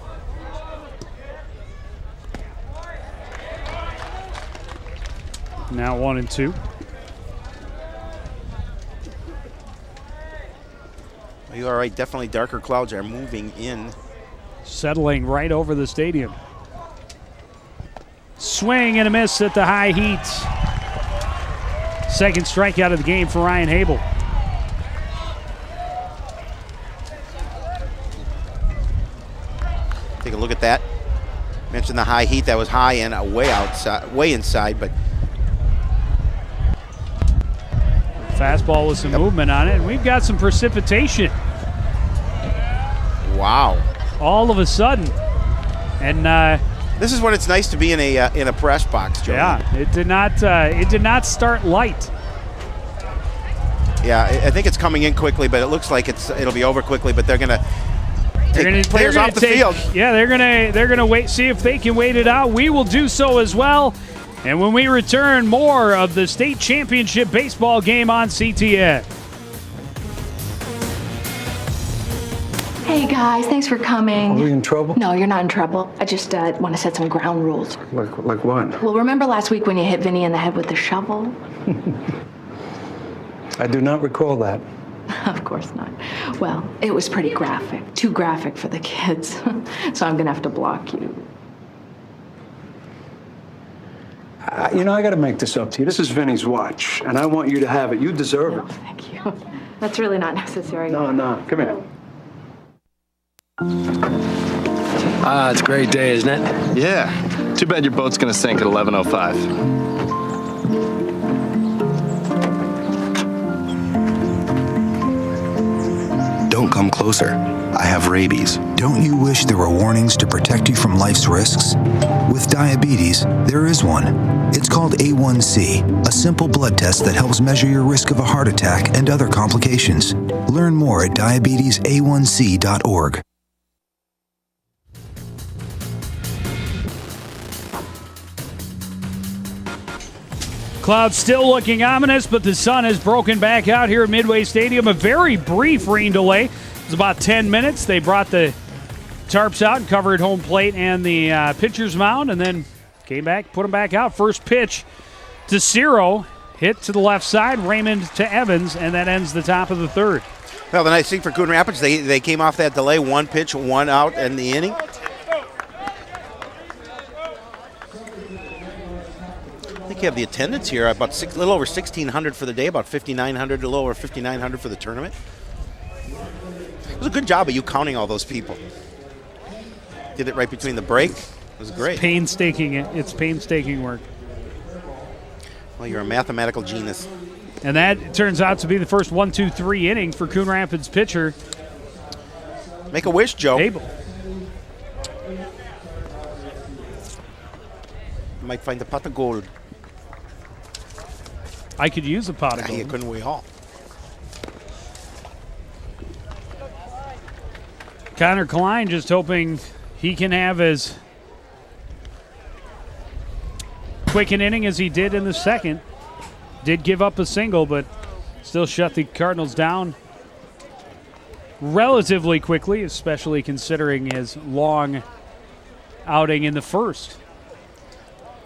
Now 1-2. You are right. Definitely darker clouds are moving in. Settling right over the stadium. Swing and a miss at the high heat. Second strikeout of the game for Ryan Habel. Take a look at that. Mentioned the high heat. That was high and way outside, way inside, but fastball with some movement on it, and we've got some precipitation. Wow! All of a sudden, and this is when it's nice to be in a press box, Joe. Yeah, it did not start light. Yeah, I think it's coming in quickly, but it looks like it'll be over quickly. But they're gonna take players off the field. Yeah, they're gonna wait, see if they can wait it out. We will do so as well. And when we return, more of the state championship baseball game on CTN. Hey guys, thanks for coming. Are we in trouble? No, you're not in trouble. I just want to set some ground rules. Like what? Well, remember last week when you hit Vinny in the head with the shovel? I do not recall that. Of course not. Well, it was pretty graphic. Too graphic for the kids. So I'm going to have to block you. I got to make this up to you. This is Vinny's watch, and I want you to have it. You deserve it. Thank you. That's really not necessary. No. Come here. It's a great day, isn't it? Yeah. Too bad your boat's going to sink at 11:05. Don't come closer. I have rabies. Don't you wish there were warnings to protect you from life's risks? With diabetes, there is one. It's called A1C, a simple blood test that helps measure your risk of a heart attack and other complications. Learn more at diabetesac.org. Clouds still looking ominous, but the sun has broken back out here at Midway Stadium. A very brief rain delay. It was about 10 minutes. They brought the tarps out and covered home plate and the pitcher's mound, and then came back, put them back out. First pitch to Ciro, hit to the left side, Raymond to Evans, and that ends the top of the third. Well, the nice thing for Coon Rapids, they came off that delay, 1 pitch, 1 out in the inning. I think you have the attendance here, about a little over 1,600 for the day, about 5,900, a little over 5,900 for the tournament. It was a good job of you counting all those people. Did it right between the break. It was great. It's painstaking work. Well, you're a mathematical genius. And that turns out to be the first 1-2-3 inning for Coon Rapids pitcher. Make a wish, Joe. Abel. You might find the pot of gold. I could use a pot of gold. Couldn't we all? Connor Klein just hoping he can have as quick an inning as he did in the second. Did give up a single, but still shut the Cardinals down relatively quickly, especially considering his long outing in the first.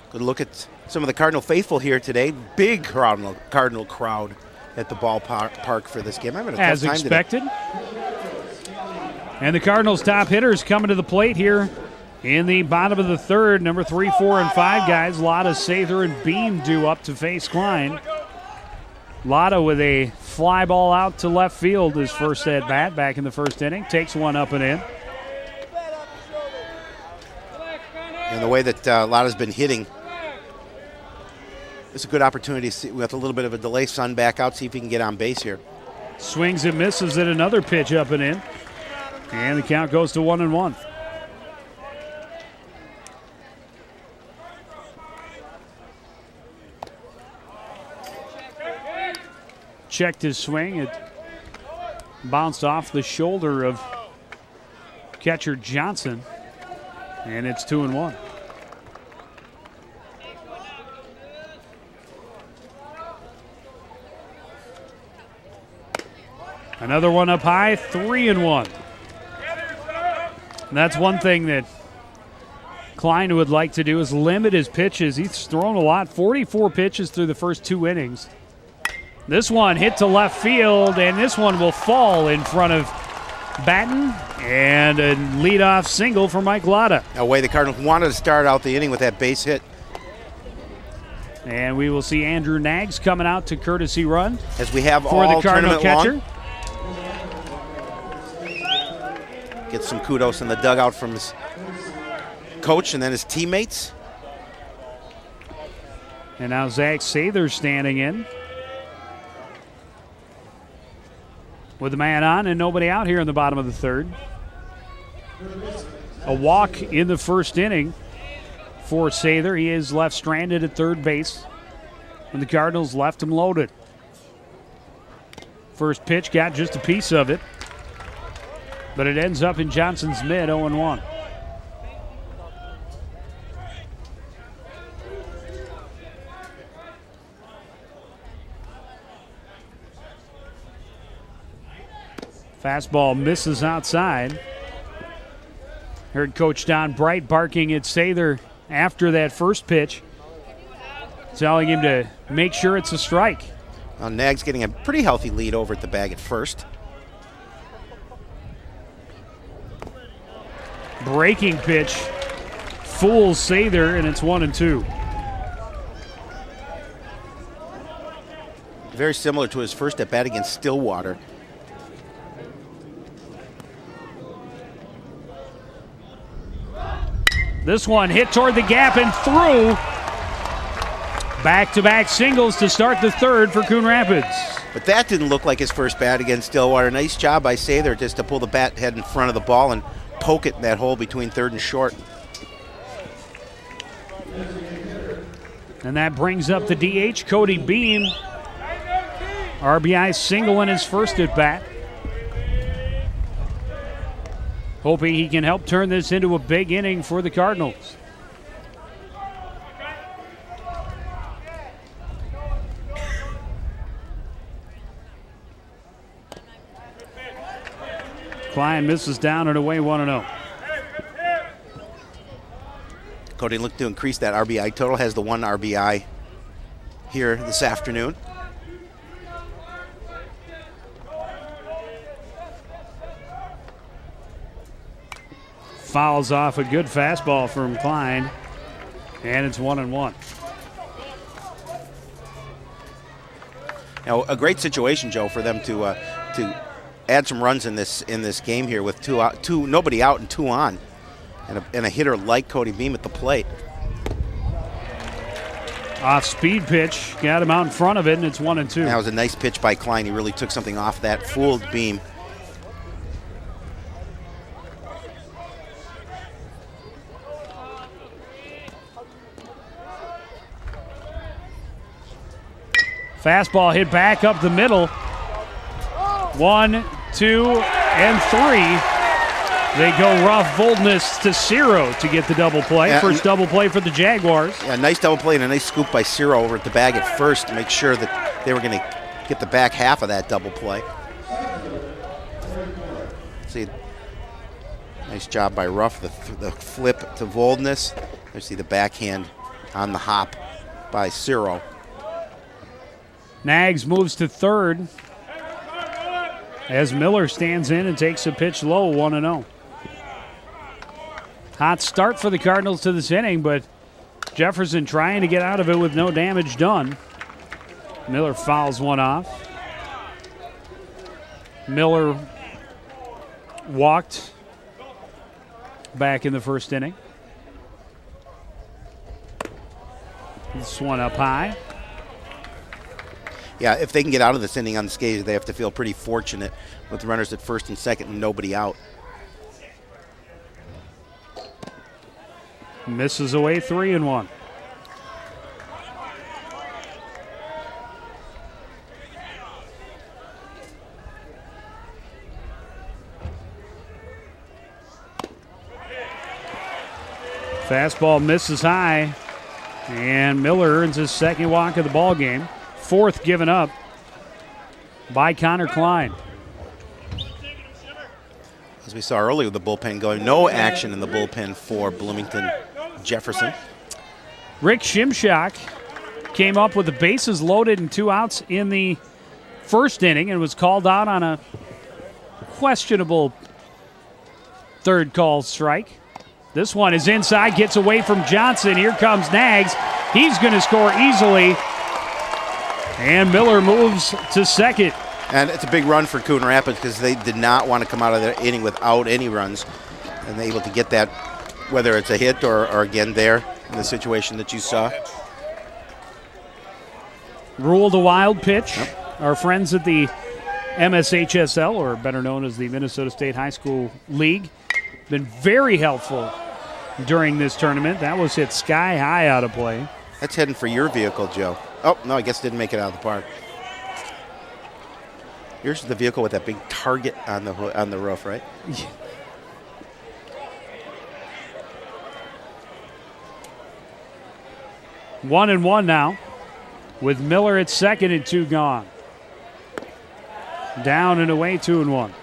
Good look at some of the Cardinal faithful here today. Big Cardinal crowd at the ballpark for this game. I'm having a tough time as expected. Today. And the Cardinals' top hitters coming to the plate here in the bottom of the third. Number 3, 4, and 5 guys. Lotta, Sather, and Beam due up to face Klein. Lotta with a fly ball out to left field, his first at bat back in the first inning. Takes one up and in. And the way that Lotta's been hitting, it's a good opportunity to see, with a little bit of a delay, Sun back out, see if he can get on base here. Swings and misses at another pitch up and in. And the count goes to 1-1. checked his swing. It bounced off the shoulder of catcher Johnson, and it's 2-1. Another one up high, 3-1. And that's one thing that Klein would like to do is limit his pitches. He's thrown a lot, 44 pitches through the first 2 innings. This one hit to left field, and this one will fall in front of Batten, and a leadoff single for Mike Latta. A way the Cardinals wanted to start out the inning with that base hit. And we will see Andrew Nags coming out to courtesy run as we have for all the Cardinal catcher. Long. Get some kudos in the dugout from his coach and then his teammates. And now Zach Sather standing in with a man on and nobody out here in the bottom of the third. A walk in the first inning for Sather. He is left stranded at third base when the Cardinals left him loaded. First pitch got just a piece of it, but it ends up in Johnson's mid, 0-1. Fastball misses outside. Heard Coach Don Bright barking at Sather after that first pitch, telling him to make sure it's a strike. Well, Nags getting a pretty healthy lead over at the bag at first. Breaking pitch fools Sather, and it's 1-2. Very similar to his first at bat against Stillwater. This one hit toward the gap and through. Back-to-back singles to start the third for Coon Rapids. But that didn't look like his first bat against Stillwater. Nice job by Sather just to pull the bat head in front of the ball and poke it in that hole between third and short. And that brings up the DH, Cody Beam. RBI single in his first at bat. Hoping he can help turn this into a big inning for the Cardinals. Klein misses down and away 1-0. Cody looked to increase that RBI total, has the 1 RBI here this afternoon. Fouls off a good fastball from Klein, and it's 1-1. Now, a great situation, Joe, for them to add some runs in this game here with nobody out and 2 on, and a hitter like Cody Beam at the plate. Off speed pitch, got him out in front of it, and it's 1-2. That was a nice pitch by Klein. He really took something off that, fooled Beam. Fastball hit back up the middle. 1, 2, and 3. They go rough boldness to Ciro to get the double play. Yeah, first double play for the Jaguars. Yeah, nice double play and a nice scoop by Ciro over at the bag at first to make sure that they were going to get the back half of that double play. See, nice job by Ruff, the flip to Voldness. There's the backhand on the hop by Ciro. Nags moves to third as Miller stands in and takes a pitch low, 1-0. Hot start for the Cardinals to this inning, but Jefferson trying to get out of it with no damage done. Miller fouls one off. Miller walked back in the first inning. This one up high. Yeah, if they can get out of this inning unscathed, they have to feel pretty fortunate with runners at first and second and nobody out. Misses away 3-1. Fastball misses high, and Miller earns his second walk of the ball game. Fourth given up by Connor Klein. As we saw earlier, the bullpen going, no action in the bullpen for Bloomington Jefferson. Rick Shimshak came up with the bases loaded and 2 outs in the first inning and was called out on a questionable third call strike. This one is inside, gets away from Johnson. Here comes Nags. He's going to score easily. And Miller moves to second. And it's a big run for Coon Rapids because they did not want to come out of their inning without any runs. And they're able to get that, whether it's a hit or again there in the situation that you saw. Rule the wild pitch. Yep. Our friends at the MSHSL, or better known as the Minnesota State High School League, been very helpful during this tournament. That was hit sky high out of play. That's heading for your vehicle, Joe. Oh, no, I guess didn't make it out of the park. Here's the vehicle with that big target on the roof, right? 1-1 now, with Miller at second and 2 gone. Down and away, 2-1.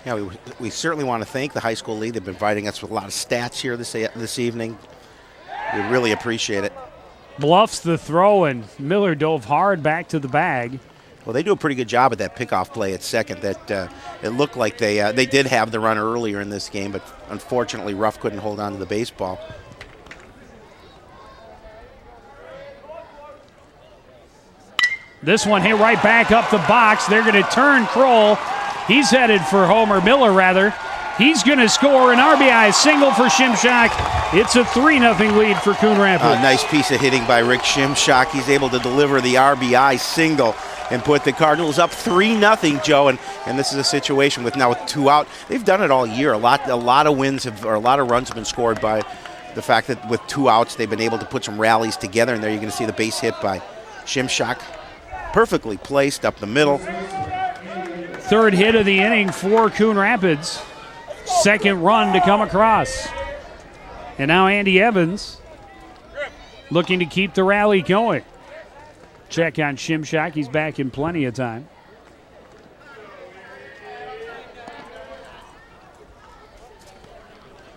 Yeah, we certainly want to thank the high school league. They've been providing us with a lot of stats here this evening. We really appreciate it. Bluffs the throw, and Miller dove hard back to the bag. Well, they do a pretty good job at that pickoff play at second. That it looked like they did have the run earlier in this game, but unfortunately Ruff couldn't hold on to the baseball. This one hit right back up the box. They're going to turn Kroll. He's headed for Homer Miller, rather. He's going to score an RBI single for Shimshak. It's a 3-0 lead for Coon Rapids. Nice piece of hitting by Rick Shimshak. He's able to deliver the RBI single and put the Cardinals up 3-0, Joe. And this is a situation with now 2 out. They've done it all year. A lot of wins or a lot of runs have been scored by the fact that with 2 outs they've been able to put some rallies together. And there you're going to see the base hit by Shimshak, perfectly placed up the middle. Third hit of the inning for Coon Rapids. Second run to come across. And now Andy Evans looking to keep the rally going. Check on Shimshak. He's back in plenty of time.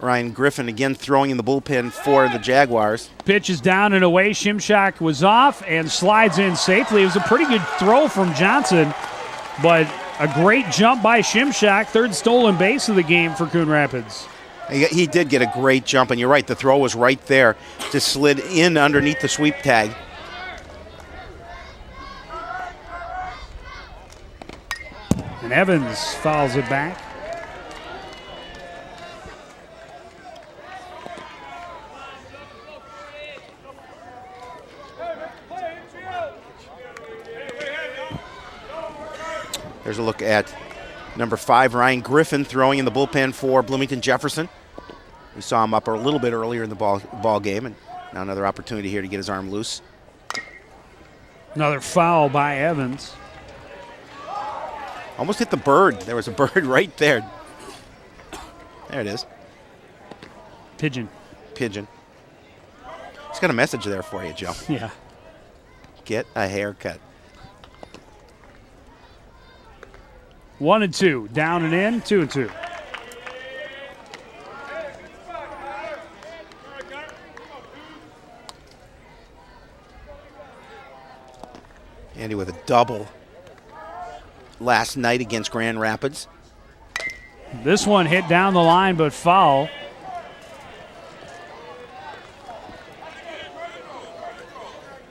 Ryan Griffin again throwing in the bullpen for the Jaguars. Pitch is down and away. Shimshak was off and slides in safely. It was a pretty good throw from Johnson, but a great jump by Shimshak. Third stolen base of the game for Coon Rapids. He did get a great jump, and you're right, the throw was right there. Just slid in underneath the sweep tag. And Evans fouls it back. There's a look at number 5, Ryan Griffin, throwing in the bullpen for Bloomington Jefferson. We saw him up a little bit earlier in the ball game, and now another opportunity here to get his arm loose. Another foul by Evans. Almost hit the bird. There was a bird right there. There it is. Pigeon. He's got a message there for you, Joe. Yeah. Get a haircut. 1-2. Down and in. 2-2. Andy with a double last night against Grand Rapids. This one hit down the line, but foul.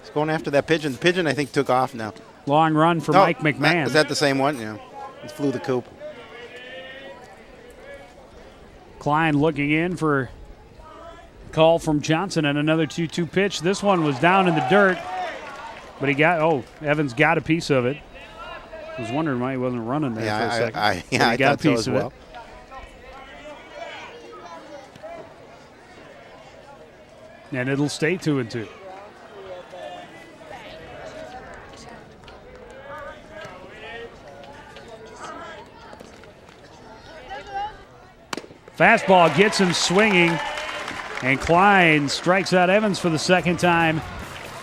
He's going after that pigeon. The pigeon, I think, took off now. Long run for Mike McMahon. Is that the same one? Yeah. It flew the coop. Klein looking in for a call from Johnson and another 2-2 pitch. This one was down in the dirt, but Evans got a piece of it. I was wondering why he wasn't running there for a second. I got thought a piece so of as well. it. And it'll stay 2-2. Fastball gets him swinging, and Klein strikes out Evans for the second time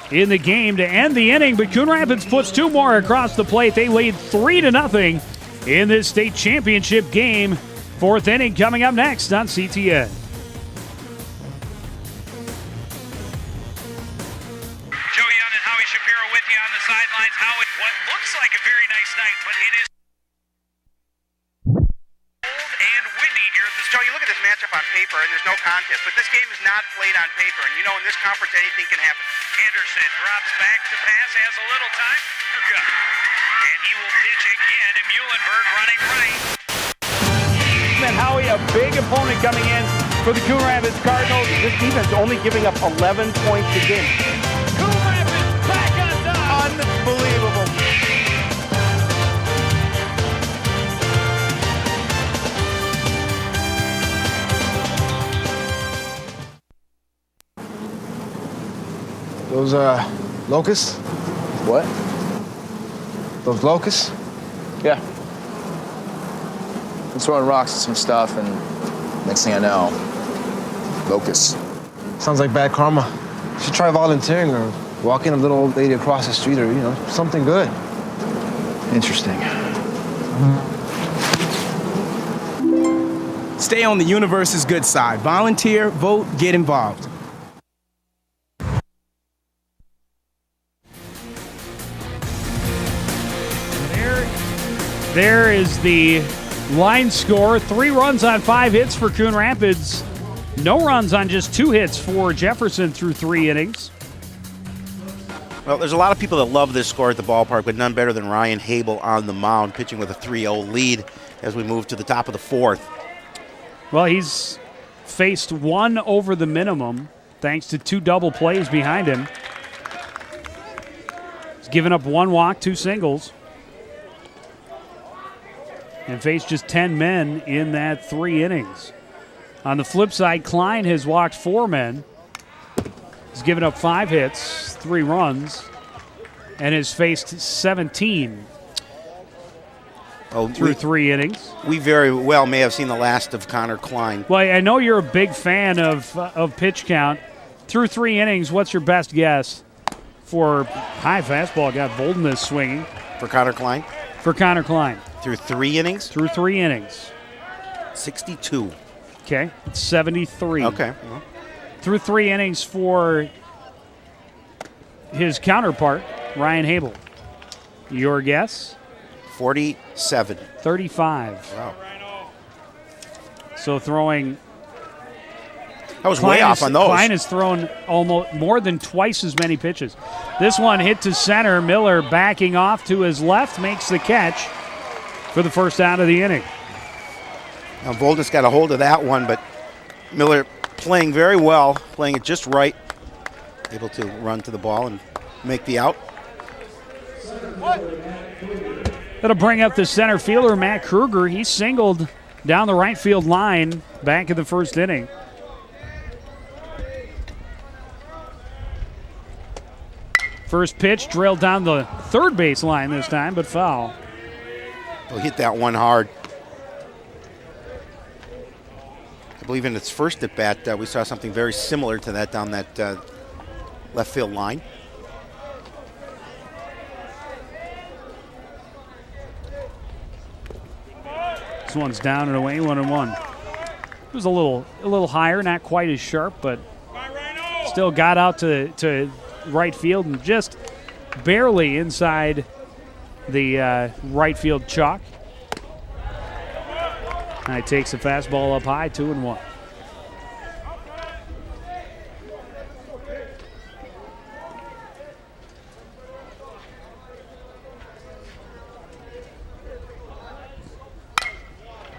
in the game to end the inning. But Coon Rapids puts 2 more across the plate. They lead 3-0 in this state championship game. 4th inning coming up next on CTN. Sidelines, Howie. What looks like a very nice night, but it is cold and windy here at this. Joe, you look at this matchup on paper, and there's no contest, but this game is not played on paper, and you know in this conference anything can happen. Anderson drops back to pass, has a little time. And he will pitch again, and Muhlenberg running right. And Howie, a big opponent coming in for the Coon Rapids Cardinals. This defense only giving up 11 points a game. Coon Rapids back on top. Unbelievable. Those locusts? What? Those locusts? Yeah. I'm throwing rocks at some stuff, and next thing I know, locusts. Sounds like bad karma. You should try volunteering or walking a little old lady across the street, or, you know, something good. Interesting. Stay on the universe's good side. Volunteer, vote, get involved. There is the line score. 3 runs on 5 hits for Coon Rapids. No runs on just 2 hits for Jefferson through 3 innings. Well, there's a lot of people that love this score at the ballpark, but none better than Ryan Habel on the mound, pitching with a 3-0 lead as we move to the top of the 4th. Well, he's faced 1 over the minimum thanks to 2 double plays behind him. He's given up 1 walk, 2 singles, and faced just 10 men in that 3 innings. On the flip side, Klein has walked 4 men. He's given up 5 hits, 3 runs, and has faced 17 through 3 innings. We very well may have seen the last of Connor Klein. Well, I know you're a big fan of pitch count. Through 3 innings, what's your best guess for high fastball? Got boldness swinging. For Connor Klein? For Connor Klein. Through 3 innings? Through 3 innings. 62. Okay, it's 73. Okay. Through 3 innings for his counterpart, Ryan Habel. Your guess? 47. 35. Wow. So throwing... I was way off on those. Klein has thrown almost more than twice as many pitches. This one hit to center. Miller backing off to his left, makes the catch for the first out of the inning. Now, Voldness got a hold of that one, but Miller playing very well, playing it just right, able to run to the ball and make the out. That'll bring up the center fielder, Matt Kruger. He singled down the right field line back in the first inning. First pitch drilled down the third base line this time, but foul. He'll hit that one hard. I believe in its first at bat, we saw something very similar to that down that left field line. This one's down and away, 1-1. It was a little higher, not quite as sharp, but still got out to right field and just barely inside the right field chalk. And it takes the fastball up high, 2-1.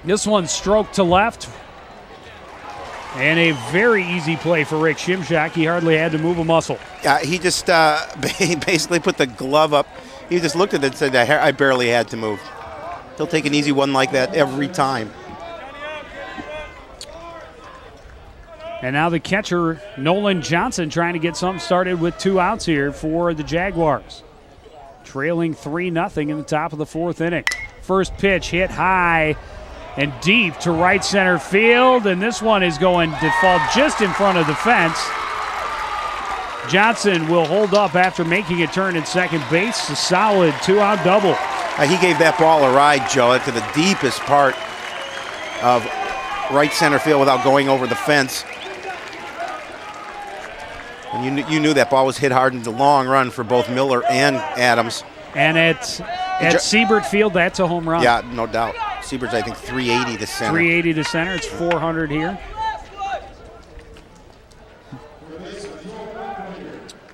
This one stroked to left. And a very easy play for Rick Shimshak. He hardly had to move a muscle. He just basically put the glove up. He just looked at it and said, I barely had to move. He'll take an easy one like that every time. And now the catcher, Nolan Johnson, trying to get something started with 2 outs here for the Jaguars. Trailing 3-0 in the top of the 4th inning. First pitch hit high And deep to right center field, and this one is going to fall just in front of the fence. Johnson will hold up after making a turn at second base. A solid 2-out double. He gave that ball a ride, Joe, to the deepest part of right center field without going over the fence. And you knew that ball was hit hard in the long run for both Miller and Adams. And at Siebert Field, that's a home run. Yeah, no doubt. Siebert's, I think, 380 to center. 380 to center. It's 400 here.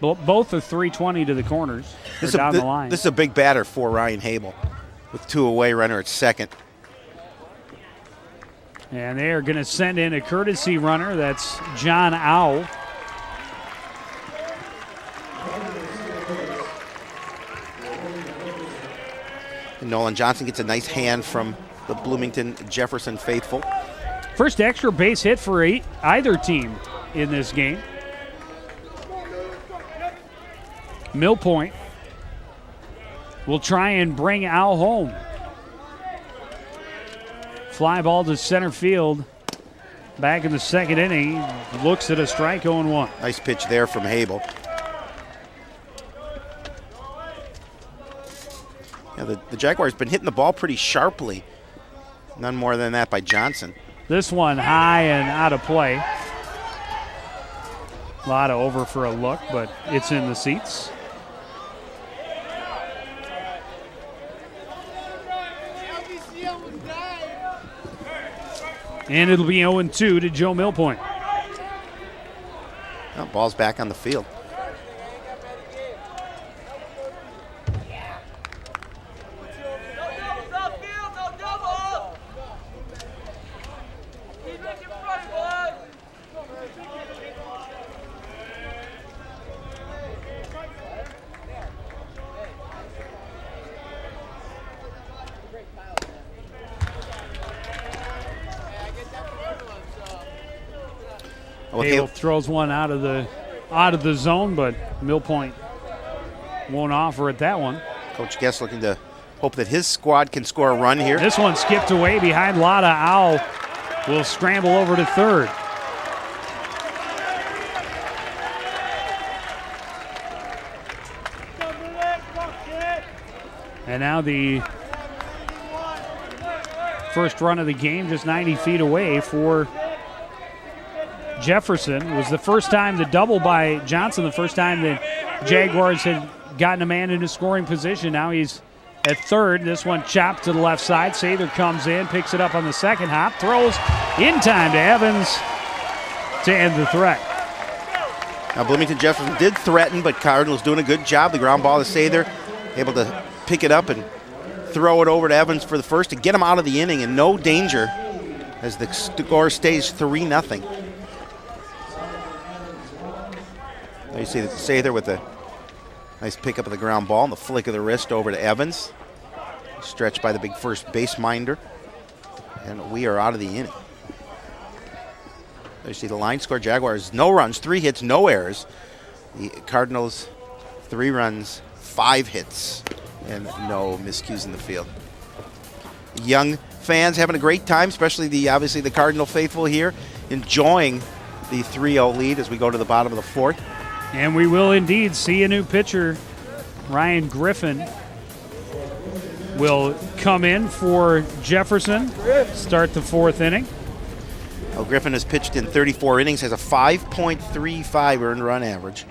Both are 320 to the corners. Down the line. This is a big batter for Ryan Habel with 2 away, runner at second. And they are going to send in a courtesy runner. That's John Owl. And Nolan Johnson gets a nice hand from the Bloomington Jefferson faithful. First extra base hit for either team in this game. Mill Point will try and bring Al home. Fly ball to center field. Back in the second inning. Looks at a strike, 0-1. Nice pitch there from Habel. Yeah, the Jaguars been hitting the ball pretty sharply. None more than that by Johnson. This one high and out of play. A lot of over for a look, but it's in the seats. And it'll be 0-2 to Joe Millpoint. Oh, ball's back on the field. Hale throws one out of the zone, but Millpoint won't offer at that one. Coach Guest looking to hope that his squad can score a run here. This one skipped away behind Lotta. Owl will scramble over to third. And now the first run of the game, just 90 feet away for Jefferson. It was the first time the double by Johnson, the first time that Jaguars had gotten a man into scoring position. Now he's at third. This one chopped to the left side. Sather comes in, picks it up on the second hop, throws in time to Evans to end the threat. Now Bloomington Jefferson did threaten, but Cardinals doing a good job. The ground ball to Sather, able to pick it up and throw it over to Evans for the first to get him out of the inning in no danger as the score stays 3-0. There you see Sather with a nice pickup of the ground ball and the flick of the wrist over to Evans. Stretched by the big first base minder. And we are out of the inning. There you see the line score. Jaguars, no runs, 3 hits, no errors. The Cardinals, 3 runs, 5 hits, and no miscues in the field. Young fans having a great time, especially obviously the Cardinal faithful here, enjoying the 3-0 lead as we go to the bottom of the fourth. And we will indeed see a new pitcher. Ryan Griffin will come in for Jefferson, start the fourth inning. Well, Griffin has pitched in 34 innings, has a 5.35 earned run average.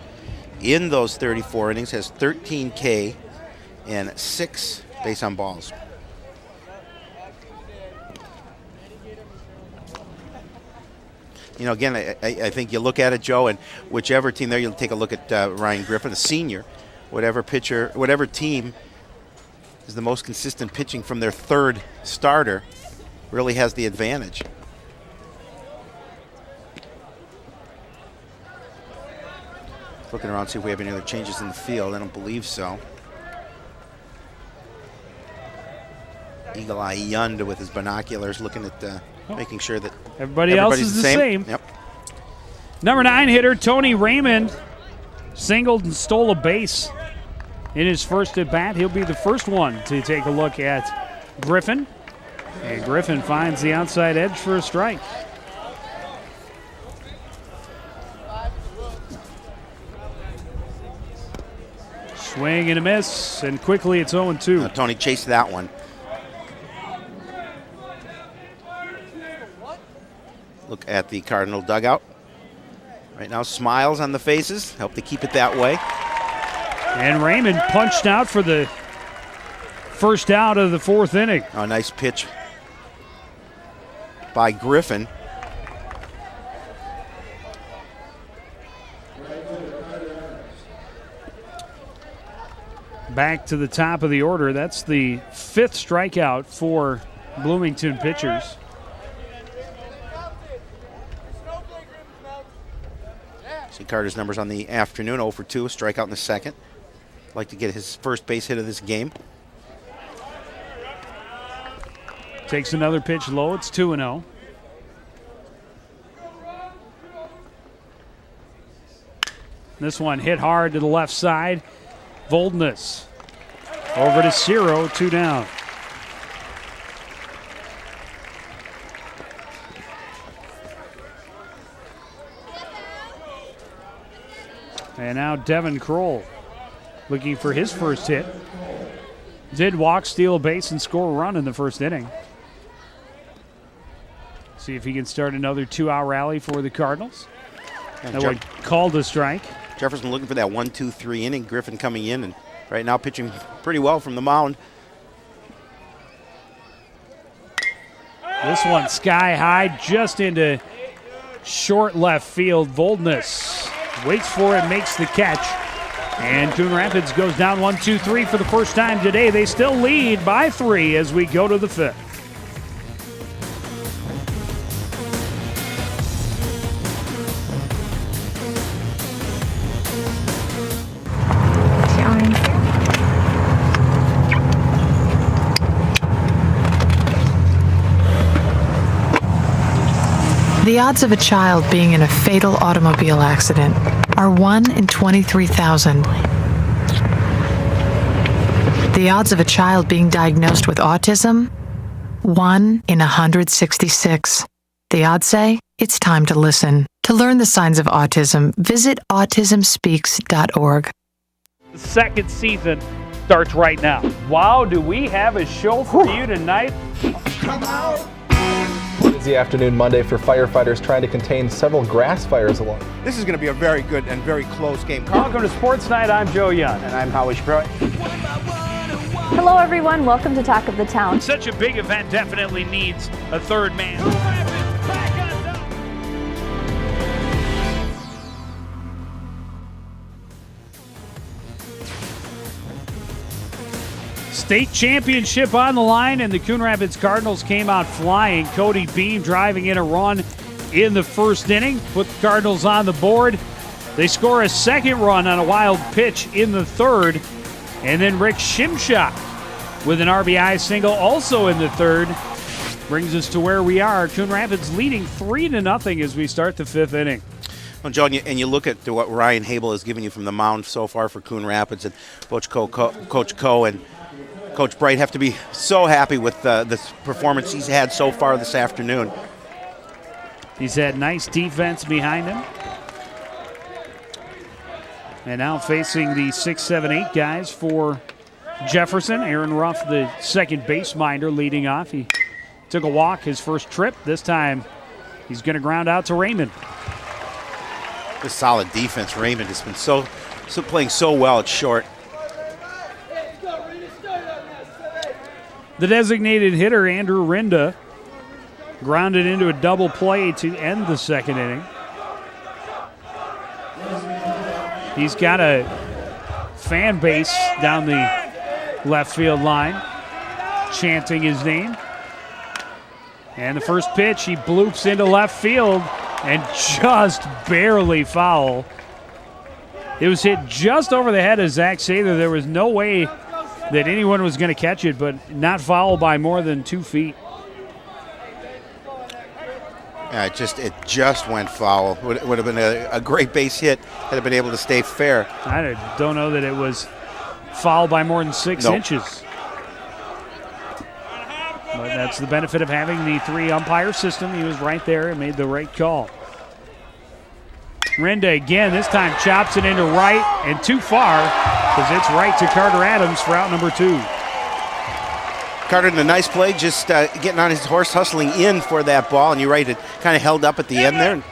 In those 34 innings, has 13 K and 6 base on balls. You know, again, I think you look at it, Joe, and whichever team there, you'll take a look at Ryan Griffin, a senior. Whatever pitcher, whatever team is the most consistent pitching from their third starter really has the advantage. Looking around, see if we have any other changes in the field. I don't believe so. Eagle Eye Yund with his binoculars looking at making sure that everybody else is the same. Yep. Number 9 hitter Tony Raymond singled and stole a base in his first at bat. He'll be the first one to take a look at Griffin. And Griffin finds the outside edge for a strike. Swing and a miss, and quickly it's 0-2. Tony chased that one. Look at the Cardinal dugout. Right now, smiles on the faces. Help to keep it that way. And Raymond punched out for the first out of the fourth inning. Oh, nice pitch by Griffin. Back to the top of the order. That's the fifth strikeout for Bloomington pitchers. See Carter's numbers on the afternoon. 0 for 2, a strikeout in the second. Like to get his first base hit of this game. Takes another pitch low. It's 2-0. This one hit hard to the left side. Voldness over to Ciro, 2 down. And now Devin Kroll looking for his first hit. Did walk, steal a base, and score a run in the first inning. See if he can start another 2-out rally for the Cardinals. That one called a strike. Jefferson looking for that 1-2-3 inning. Griffin coming in and right now pitching pretty well from the mound. This one sky high, just into short left field. Voldness waits for it, makes the catch. And Coon Rapids goes down 1-2-3 for the first time today. They still lead by 3 as we go to the 5th. The odds of a child being in a fatal automobile accident are 1 in 23,000. The odds of a child being diagnosed with autism? 1 in 166. The odds say it's time to listen. To learn the signs of autism, visit autismspeaks.org. The second season starts right now. Wow, do we have a show for you tonight? Come out! Busy afternoon Monday for firefighters trying to contain several grass fires along. This is going to be a very good and very close game. Welcome to Sports Night. I'm Joe Young. And I'm Howie Shapiro. Hello, everyone. Welcome to Talk of the Town. Such a big event definitely needs a third man. State championship on the line, and the Coon Rapids Cardinals came out flying. Cody Beam driving in a run in the first inning, put the Cardinals on the board. They score a second run on a wild pitch in the third, and then Rick Shimshak with an RBI single also in the third. Brings us to where we are. Coon Rapids leading 3-0 as we start the 5th inning. Well, Joe, and you look at what Ryan Habel has given you from the mound so far for Coon Rapids, and Coach Coe and Coach Bright have to be so happy with the performance he's had so far this afternoon. He's had nice defense behind him. And now facing the 6, 7, 8 guys for Jefferson. Aaron Ruff, the second base minder, leading off. He took a walk his first trip. This time he's going to ground out to Raymond. This solid defense. Raymond has been so playing so well at short. The designated hitter, Andrew Rinda, grounded into a double play to end the second inning. He's got a fan base down the left field line chanting his name. And the first pitch, he bloops into left field and just barely foul. It was hit just over the head of Zach Sather. There was no way that anyone was going to catch it, but not foul by more than 2 feet. Yeah, it just went foul. Would have been a great base hit had it been able to stay fair. I don't know that it was foul by more than 6 inches. But But that's the benefit of having the 3-umpire system. He was right there and made the right call. Renda again, this time chops it into right and too far because it's right to Carter Adams for out number 2. Carter in a nice play, just getting on his horse, hustling in for that ball. And you're right, it kind of held up at the end there. And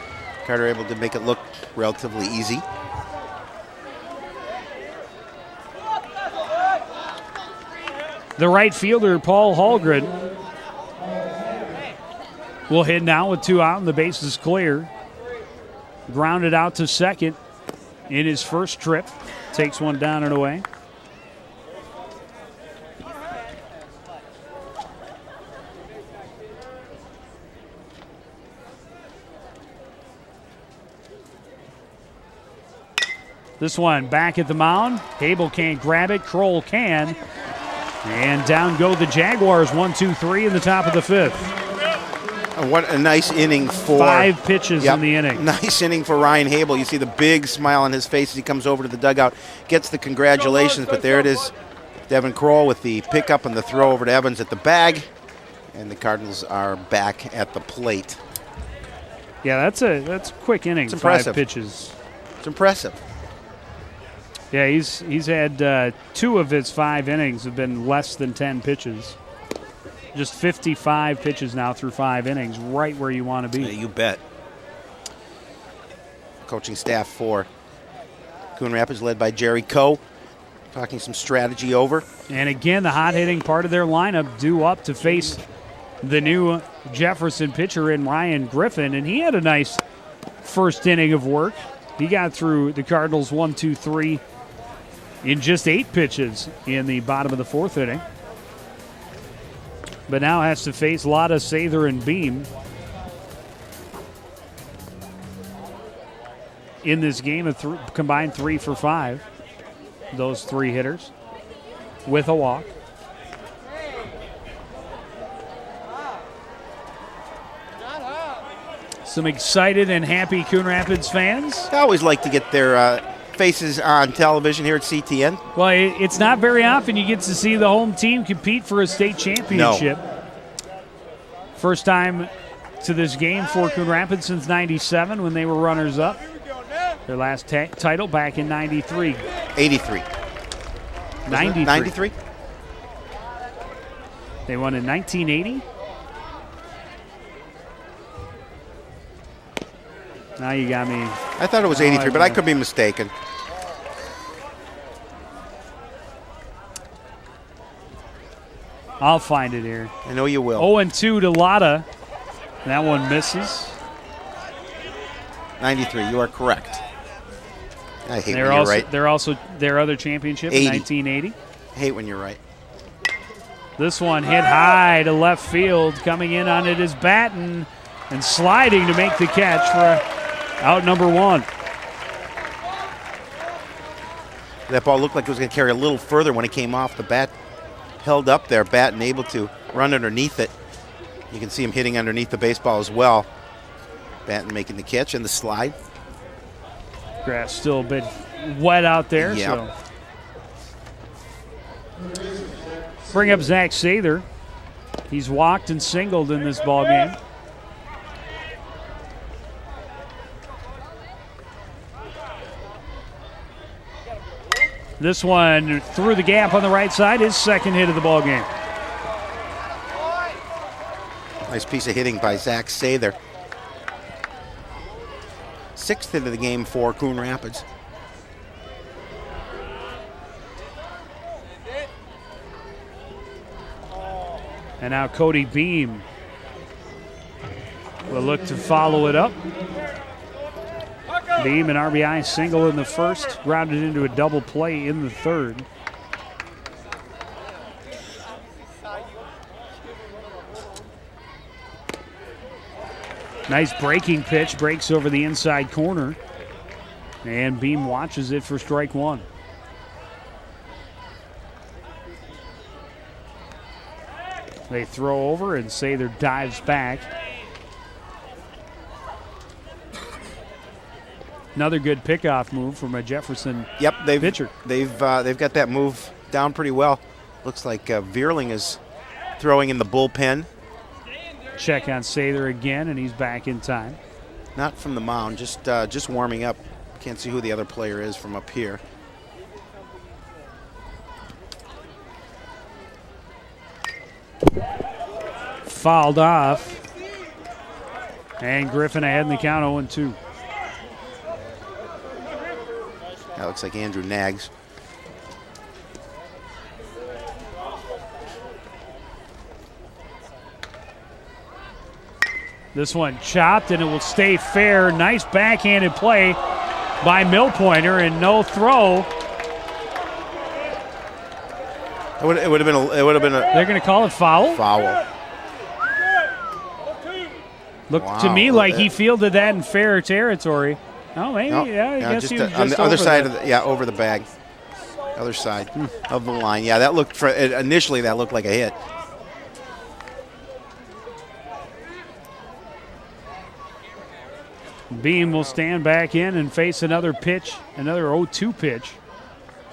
Carter able to make it look relatively easy. The right fielder, Paul Hallgren, will hit now with 2 out and the base is clear. Grounded out to second in his first trip. Takes one down and away. This one back at the mound. Hable can't grab it. Kroll can. And down go the Jaguars. 1-2-3 in the top of the 5th. And what a nice inning for 5 pitches in the inning. Nice inning for Ryan Hable. You see the big smile on his face as he comes over to the dugout, gets the congratulations, but there it is. Devin Kroll with the pickup and the throw over to Evans at the bag, and the Cardinals are back at the plate. Yeah, that's a quick inning. It's impressive. 5 pitches. It's impressive. Yeah, he's had 2 of his 5 innings have been less than 10 pitches. Just 55 pitches now through 5 innings, right where you want to be. Yeah, you bet. Coaching staff for Coon Rapids led by Jerry Coe, talking some strategy over. And again, the hot-hitting part of their lineup due up to face the new Jefferson pitcher in Ryan Griffin, and he had a nice first inning of work. He got through the Cardinals 1-2-3 in just 8 pitches in the bottom of the 4th inning. But now has to face Lotta, Sather, and Beam in this game of combined 3 for 5. Those 3 hitters with a walk. Some excited and happy Coon Rapids fans. I always like to get their faces on television here at CTN. Well, it's not very often you get to see the home team compete for a state championship. No. First time to this game for Coon Rapids since '97 when they were runners-up. Their last title back in '93. 83. 93. 93? They won in 1980. Now you got me. I thought it was 83, but I could be mistaken. I'll find it here. I know you will. 0-2 to Lotta. That one misses. 93, you are correct. I hate they're when also, you're right. They're also their other championship 80. in 1980. I hate when you're right. This one hit high to left field. Coming in on it is Batten and sliding to make the catch for out number 1. That ball looked like it was going to carry a little further when it came off the bat. Held up there, Batten able to run underneath it. You can see him hitting underneath the baseball as well. Batten making the catch and the slide. Grass still a bit wet out there. Yep. So bring up Zach Sather. He's walked and singled in this ball game. This one through the gap on the right side, his second hit of the ball game. Nice piece of hitting by Zach Sather. 6th hit of the game for Coon Rapids. And now Cody Beam will look to follow it up. Beam an RBI single in the first, grounded into a double play in the third. Nice breaking pitch, breaks over the inside corner. And Beam watches it for strike 1. They throw over and Sather dives back. Another good pickoff move from a Jefferson pitcher. They've got that move down pretty well. Looks like Veerling is throwing in the bullpen. Check on Sather again, and he's back in time. Not from the mound, just warming up. Can't see who the other player is from up here. Fouled off. And Griffin ahead in the count 0-2. That looks like Andrew Nags. This one chopped, and it will stay fair. Nice backhanded play by Millpointer, and no throw. It would have been a. They're going to call it foul. Foul. Looked to me like he fielded that in fair territory. Oh, maybe. No, yeah, I guess he was just on the other over side that. over the bag, other side of the line. Yeah, that looked initially that looked like a hit. Beam will stand back in and face another pitch, another 0-2 pitch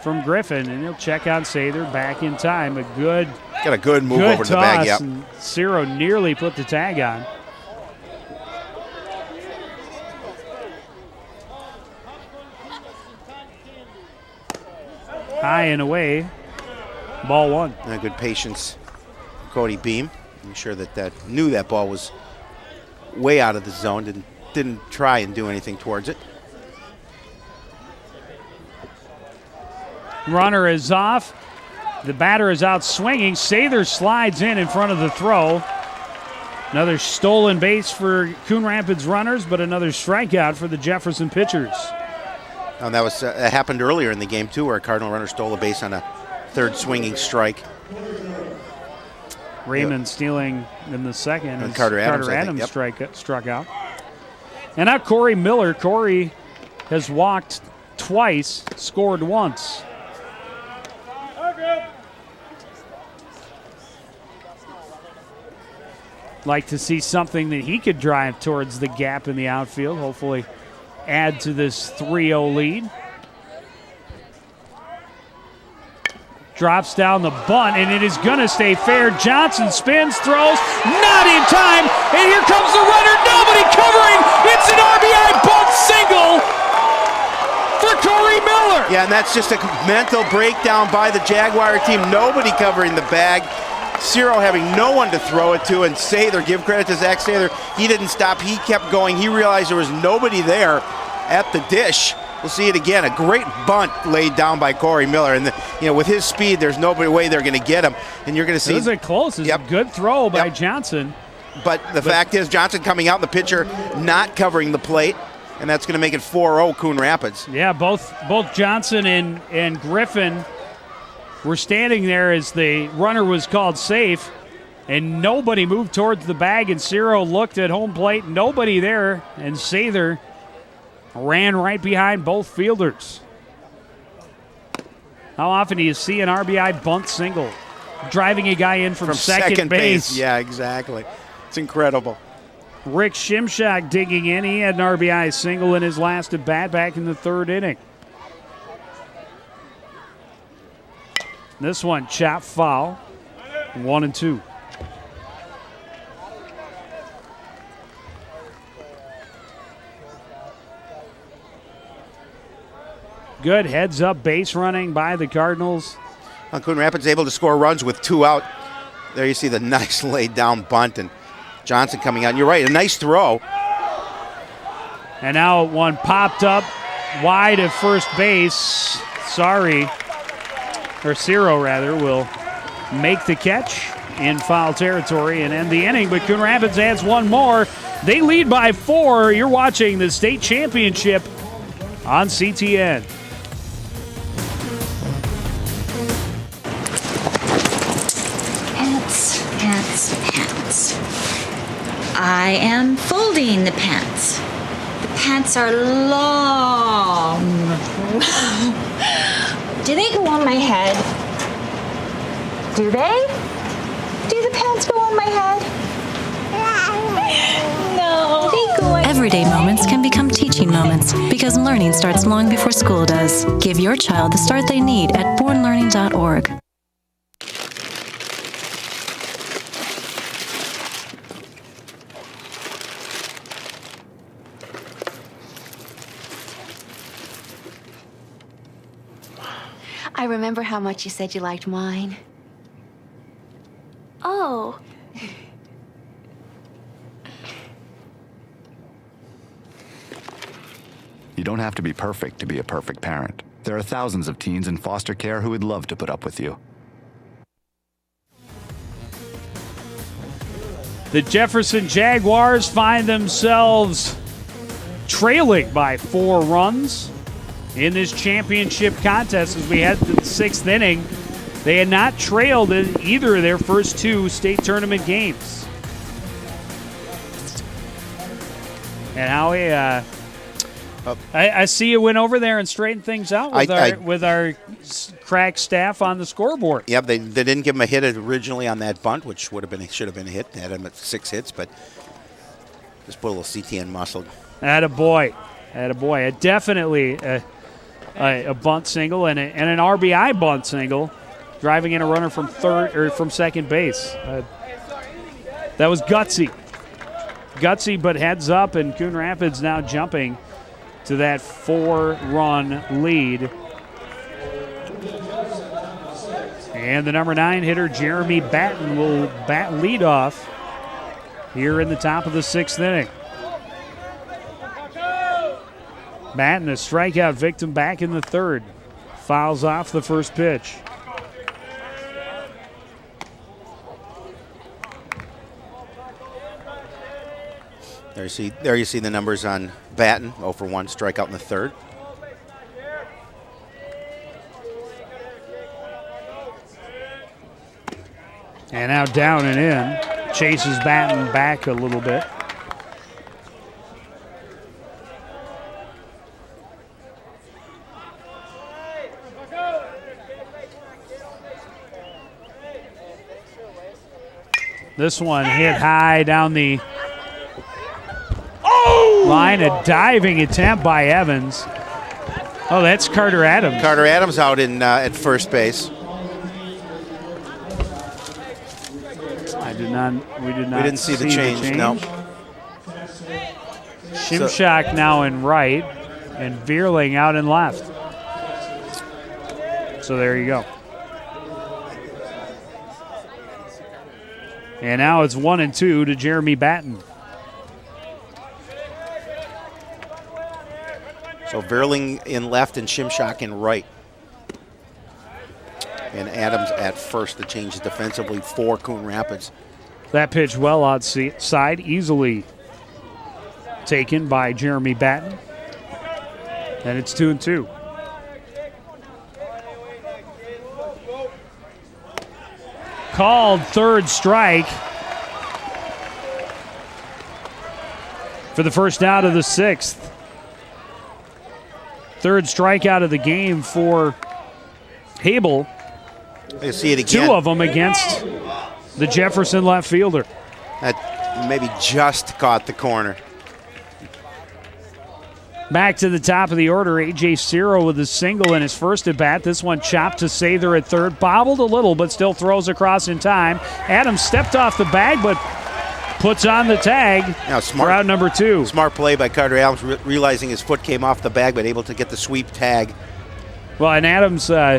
from Griffin, and he'll check on Sather back in time. Got a good move over to the bag. Yep. And Ciro nearly put the tag on. High and away, ball one. And good patience, Cody Beam. I'm sure that knew that ball was way out of the zone. Didn't try and do anything towards it. Runner is off. The batter is out swinging. Sather slides in front of the throw. Another stolen base for Coon Rapids runners, but another strikeout for the Jefferson pitchers. And that happened earlier in the game too, where a Cardinal runner stole a base on a third swinging strike. Raymond stealing in the second. And Carter Adams struck out. And now Corey Miller. Corey has walked twice, scored once. Like to see something that he could drive towards the gap in the outfield. Hopefully add to this 3-0 lead. Drops down the bunt, and it is going to stay fair. Johnson spins, throws, not in time, and here comes the runner. Nobody covering. It's an RBI bunt single for Corey Miller. Yeah, and that's just a mental breakdown by the Jaguar team. Nobody covering the bag. Ciro having no one to throw it to, and Sather, give credit to Zach Sather, he didn't stop. He kept going. He realized there was nobody there at the dish. We'll see it again. A great bunt laid down by Corey Miller, and with his speed, there's no way they're going to get him. And you're going to see. This is close. It's a good throw by Johnson. But the fact is, Johnson coming out, the pitcher not covering the plate, and that's going to make it 4-0 Coon Rapids. Yeah, both Johnson and Griffin were standing there as the runner was called safe, and nobody moved towards the bag. And Ciro looked at home plate, nobody there, and Sather ran right behind both fielders. How often do you see an RBI bunt single? Driving a guy in from second base. Yeah, exactly. It's incredible. Rick Shimshak digging in. He had an RBI single in his last at bat back in the third inning. This one chopped foul. 1-2. Good heads-up base running by the Cardinals. Coon Rapids able to score runs with 2 out. There you see the nice laid-down bunt, and Johnson coming out. And you're right, a nice throw. And now one popped up wide at first base. Ciro rather, will make the catch in foul territory and end the inning. But Coon Rapids adds one more. They lead by 4. You're watching the state championship on CTN. Pants. I am folding the pants. The pants are long. Do they go on my head? Do they? Do the pants go on my head? No. They go on. Everyday moments can become teaching moments because learning starts long before school does. Give your child the start they need at bornlearning.org. I remember how much you said you liked wine. Oh. You don't have to be perfect to be a perfect parent. There are thousands of teens in foster care who would love to put up with you. The Jefferson Jaguars find themselves trailing by 4 runs in this championship contest as we head to the 6th inning. They had not trailed in either of their first 2 state tournament games. And Howie, I see you went over there and straightened things out with our crack staff on the scoreboard. Yep, they didn't give him a hit originally on that bunt, which should have been a hit. They had him at 6 hits, but just put a little CTN muscle. Attaboy. Definitely a bunt single and an RBI bunt single, driving in a runner from second base. That was gutsy, but heads up, and Coon Rapids now jumping to that 4-run lead. And the number 9 hitter, Jeremy Batten, will bat leadoff here in the top of the 6th inning. Batten, a strikeout victim back in the 3rd. Fouls off the first pitch. There you see the numbers on Batten, 0 for 1, strikeout in the 3rd. And now down and in. Chases Batten back a little bit. This one hit high down the line, a diving attempt by Evans. Oh, that's Carter Adams. Carter Adams out in at first base. We didn't see the change. No. Shimshak now in right, and Vierling out in left. So there you go. And now it's 1-2 to Jeremy Batten. So Vierling in left and Shimshak in right. And Adams at first. The change defensively for Coon Rapids. That pitch well outside, easily taken by Jeremy Batten. And it's 2-2. Called third strike for the first out of the 6th. Third strikeout of the game for Hable. You see it again. 2 of them against the Jefferson left fielder. That maybe just caught the corner. Back to the top of the order, A.J. Ciro with a single in his first at-bat. This one chopped to Sather at third. Bobbled a little, but still throws across in time. Adams stepped off the bag, but puts on the tag for out number 2. Smart play by Carter Adams, realizing his foot came off the bag, but able to get the sweep tag. Well, and Adams, no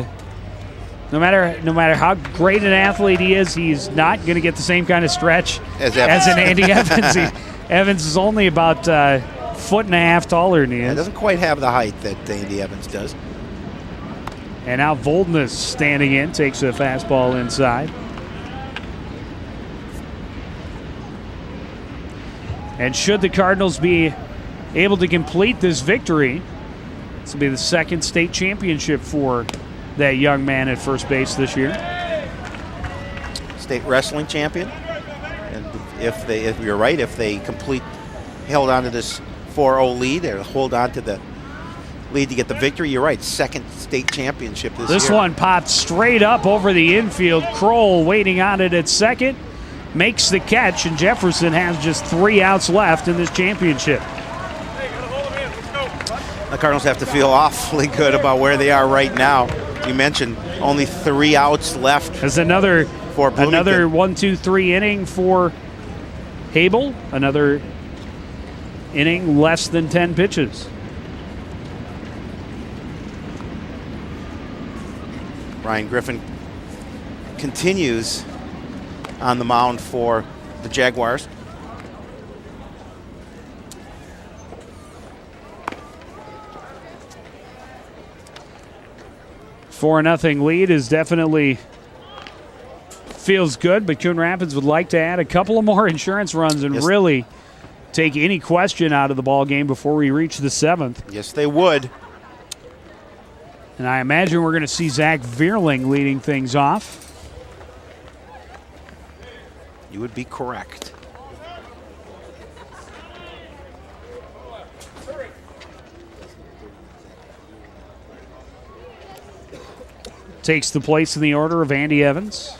matter how great an athlete he is, he's not going to get the same kind of stretch as an Andy Evans. Evans is only about 1.5 foot taller than he is. Doesn't quite have the height that Andy Evans does. And now Voldness standing in, takes a fastball inside. And should the Cardinals be able to complete this victory, this will be the 2nd state championship for that young man at first base this year. State wrestling champion. And if you're right, if they held on to this 4-0 lead or hold on to the lead to get the victory, you're right, 2nd state championship this year. This one popped straight up over the infield. Kroll waiting on it at second. Makes the catch, and Jefferson has just 3 outs left in this championship. The Cardinals have to feel awfully good about where they are right now. You mentioned only 3 outs left. There's another for another 1-2-3 inning for Hable. Another inning less than 10 pitches. Ryan Griffin continues on the mound for the Jaguars. Four 4-0 lead is definitely feels good, but Coon Rapids would like to add a couple of more insurance runs and really take any question out of the ball game before we reach the 7th. Yes, they would. And I imagine we're going to see Zach Vierling leading things off. You would be correct. Takes the place in the order of Andy Evans.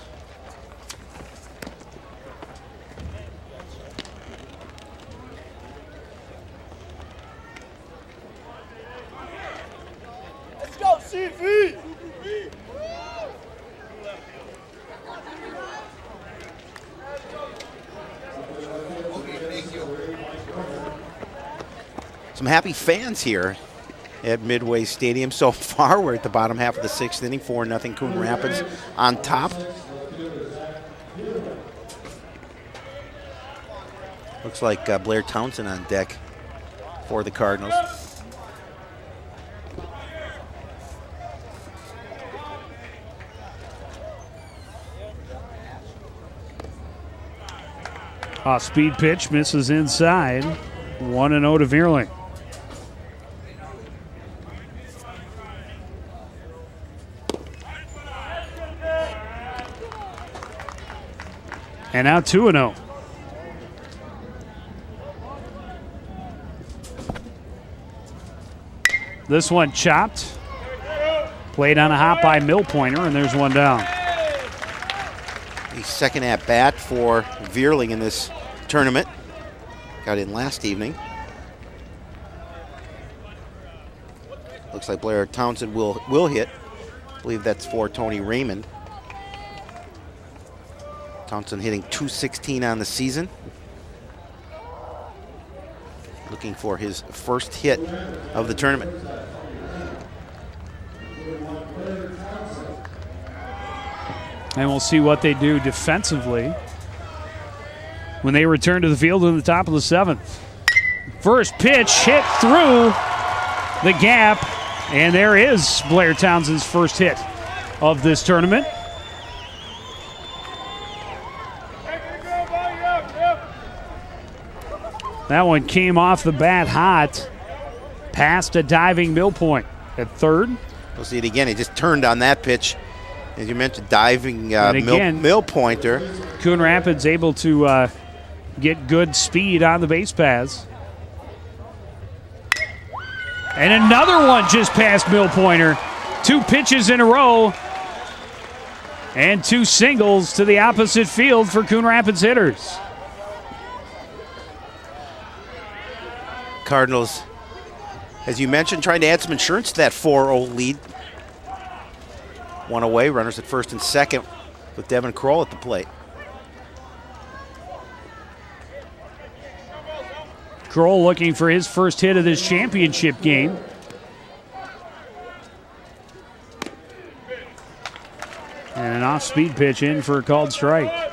Let's go, CV! Some happy fans here at Midway Stadium. So far, we're at the bottom half of the 6th inning, 4-0 Coon Rapids on top. Looks like Blair Townsend on deck for the Cardinals. Off-speed pitch misses inside. 1-0 to Vierling. And now 2-0. This one chopped. Played on a hop by Mill Pointer, and there's one down. The second at bat for Vierling in this tournament. Got in last evening. Looks like Blair Townsend will hit. I believe that's for Tony Raymond. Townsend hitting .216 on the season. Looking for his first hit of the tournament. And we'll see what they do defensively when they return to the field in the top of the 7th. First pitch hit through the gap, and there is Blair Townsend's first hit of this tournament. That one came off the bat hot, past a diving Mill Point at third. We'll see it again. He just turned on that pitch. As you mentioned, diving Mill Pointer. Coon Rapids able to get good speed on the base paths. And another one just past Mill Pointer. 2 pitches in a row. And 2 singles to the opposite field for Coon Rapids hitters. Cardinals, as you mentioned, trying to add some insurance to that 4-0 lead. One away, runners at first and second with Devin Kroll at the plate. Kroll looking for his first hit of this championship game. And an off-speed pitch in for a called strike.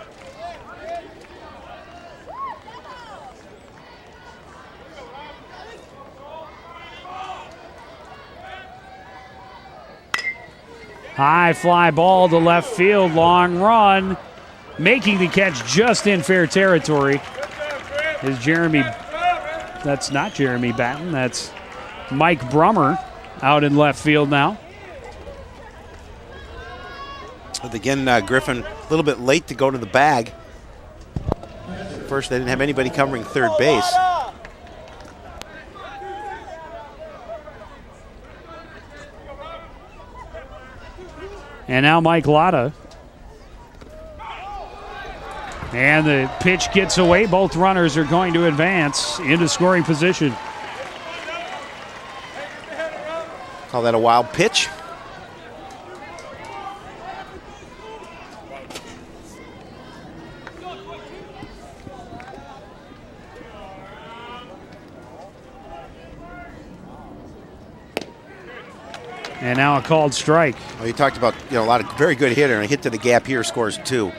High fly ball to left field, long run. Making the catch just in fair territory is Jeremy. That's not Jeremy Batten, that's Mike Brummer out in left field now. But again, Griffin a little bit late to go to the bag. First, they didn't have anybody covering third base. And now Mike Lotta. And the pitch gets away. Both runners are going to advance into scoring position. Call that a wild pitch. And now a called strike. Well, you talked about a lot of very good hitter, and a hit to the gap here scores 2.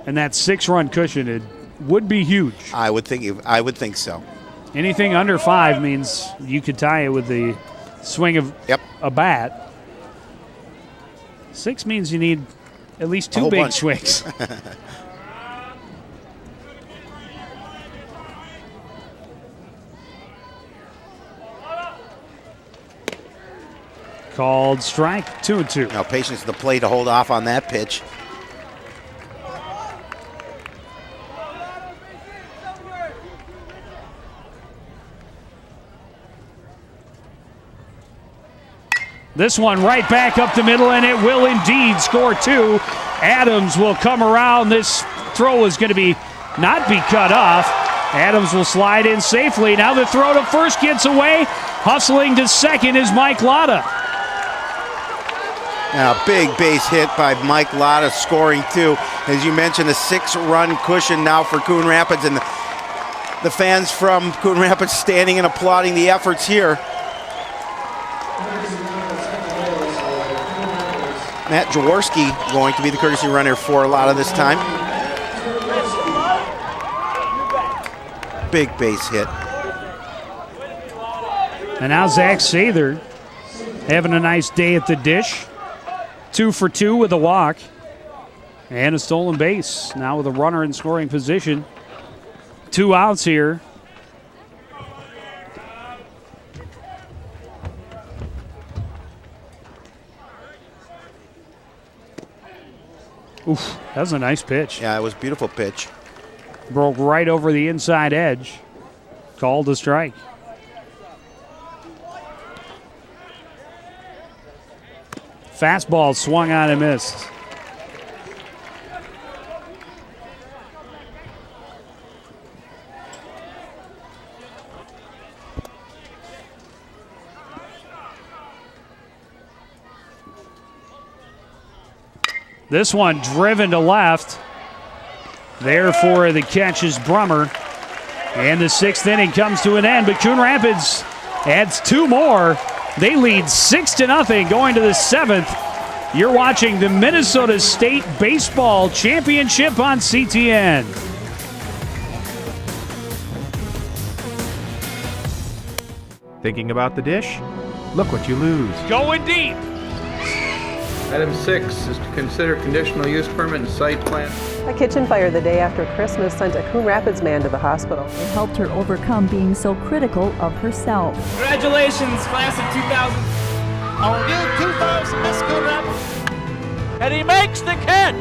And that 6-run cushion, it would be huge. I would think so. Anything under 5 means you could tie it with the swing of a bat. 6 means you need at least 2 big swings. Called strike, 2-2. Now patience at the plate to hold off on that pitch. This one right back up the middle, and it will indeed score 2. Adams will come around. This throw is going to not be cut off. Adams will slide in safely. Now the throw to first gets away. Hustling to second is Mike Lotta. Now, big base hit by Mike Lotta, scoring 2. As you mentioned, a 6-run cushion now for Coon Rapids, and the fans from Coon Rapids standing and applauding the efforts here. Matt Jaworski going to be the courtesy runner for Lotta this time. Big base hit. And now Zach Sather having a nice day at the dish. 2 for 2 with a walk and a stolen base. Now with a runner in scoring position. 2 outs here. Oof, that was a nice pitch. Yeah, it was a beautiful pitch. Broke right over the inside edge. Called a strike. Fastball swung on and missed. This one driven to left. There for the catch is Brummer. And the 6th inning comes to an end, but Coon Rapids adds 2 more. They lead 6-0 going to the 7th. You're watching the Minnesota State Baseball Championship on CTN. Thinking about the dish? Look what you lose. Going deep. Item 6 is to consider conditional use permit and site plan. A kitchen fire the day after Christmas sent a Coon Rapids man to the hospital. It helped her overcome being so critical of herself. Congratulations, class of 2000. Our new 2000 Miss Coon Rapids. And he makes the catch.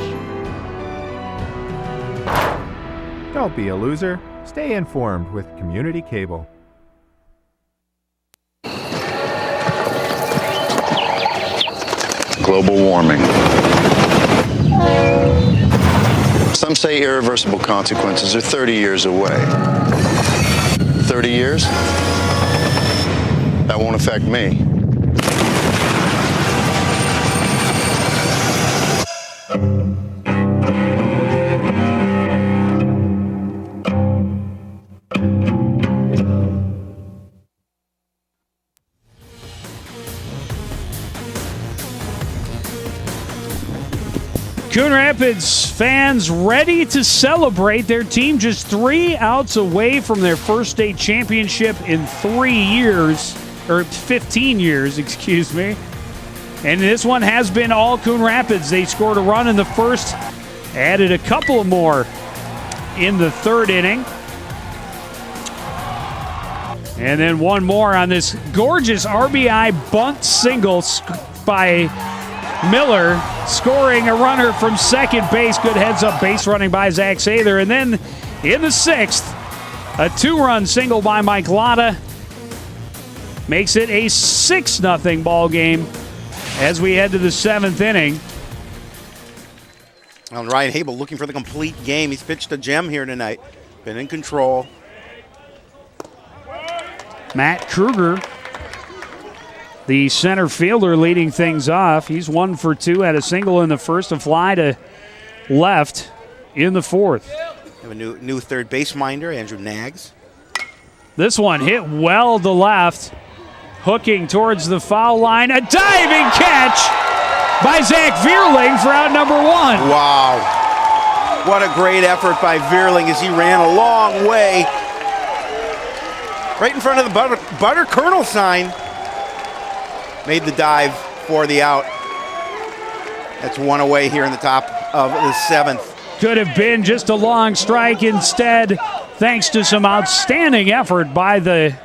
Don't be a loser. Stay informed with Community Cable. Global warming. Some say irreversible consequences are 30 years away. 30 years? That won't affect me. Coon Rapids fans ready to celebrate. Their team just 3 outs away from their first state championship in 3 years, or 15 years, excuse me. And this one has been all Coon Rapids. They scored a run in the first, added a couple more in the 3rd inning. And then one more on this gorgeous RBI bunt single by Miller, scoring a runner from second base. Good heads-up base running by Zach Sather. And then in the 6th, a 2-run single by Mike Lotta makes it a 6-0 ball game as we head to the 7th inning. Well, Ryan Habel looking for the complete game. He's pitched a gem here tonight. Been in control. Matt Kruger, the center fielder, leading things off. He's 1 for 2, had a single in the first, a fly to left in the 4th. We have a new third base minder, Andrew Nags. This one hit well to left. hooking towards the foul line. A diving catch by Zach Vierling for out number 1. Wow. What a great effort by Vierling as he ran a long way. Right in front of the Butter Colonel sign. Made the dive for the out. That's 1 away here in the top of the 7th. Could have been just a long strike. Instead, thanks to some outstanding effort by the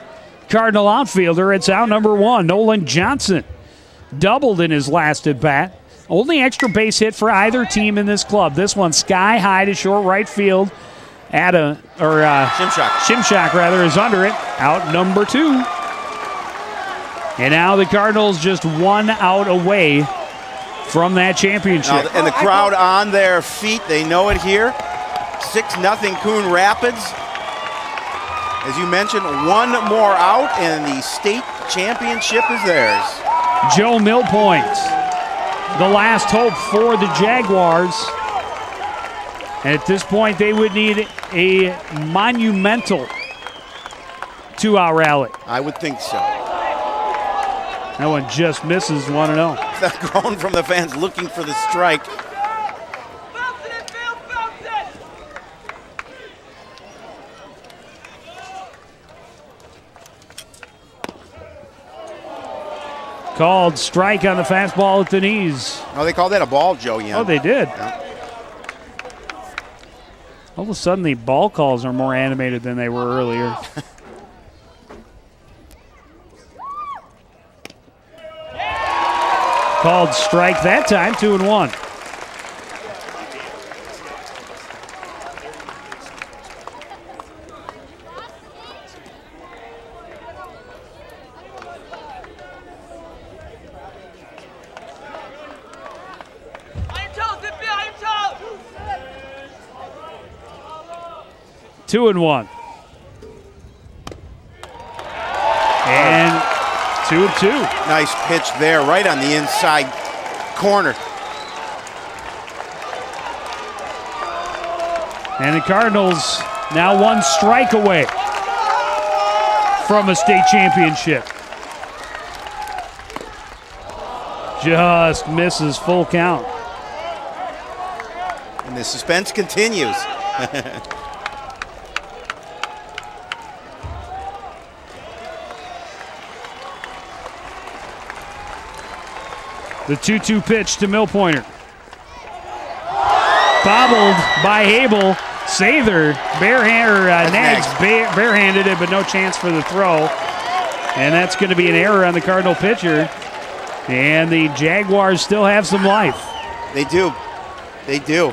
Cardinal outfielder, it's out number 1. Nolan Johnson doubled in his last at bat. Only extra base hit for either team in this club. This one sky high to short right field. Shimshak rather is under it. Out number 2. And now the Cardinals just 1 out away from that championship. Now, and the crowd on their feet, they know it here. 6-0 Coon Rapids. As you mentioned, 1 more out and the state championship is theirs. Joe Millpoint, the last hope for the Jaguars. And at this point, they would need a monumental 2-out rally. I would think so. That one just misses 1-0. That groan from the fans looking for the strike. Called strike on the fastball at the knees. Oh, they called that a ball, Joe. Yeah. Oh, they did. Yeah. All of a sudden, the ball calls are more animated than they were earlier. Called strike that time, 2-1. Two and 1. And 2-2. Nice pitch there, right on the inside corner. And the Cardinals now 1 strike away from a state championship. Just misses full count. And the suspense continues. The 2-2 pitch to Millpointer. Bobbled by Hable. Sather Nags barehanded it, but no chance for the throw. And that's going to be an error on the Cardinal pitcher. And the Jaguars still have some life. They do. They do.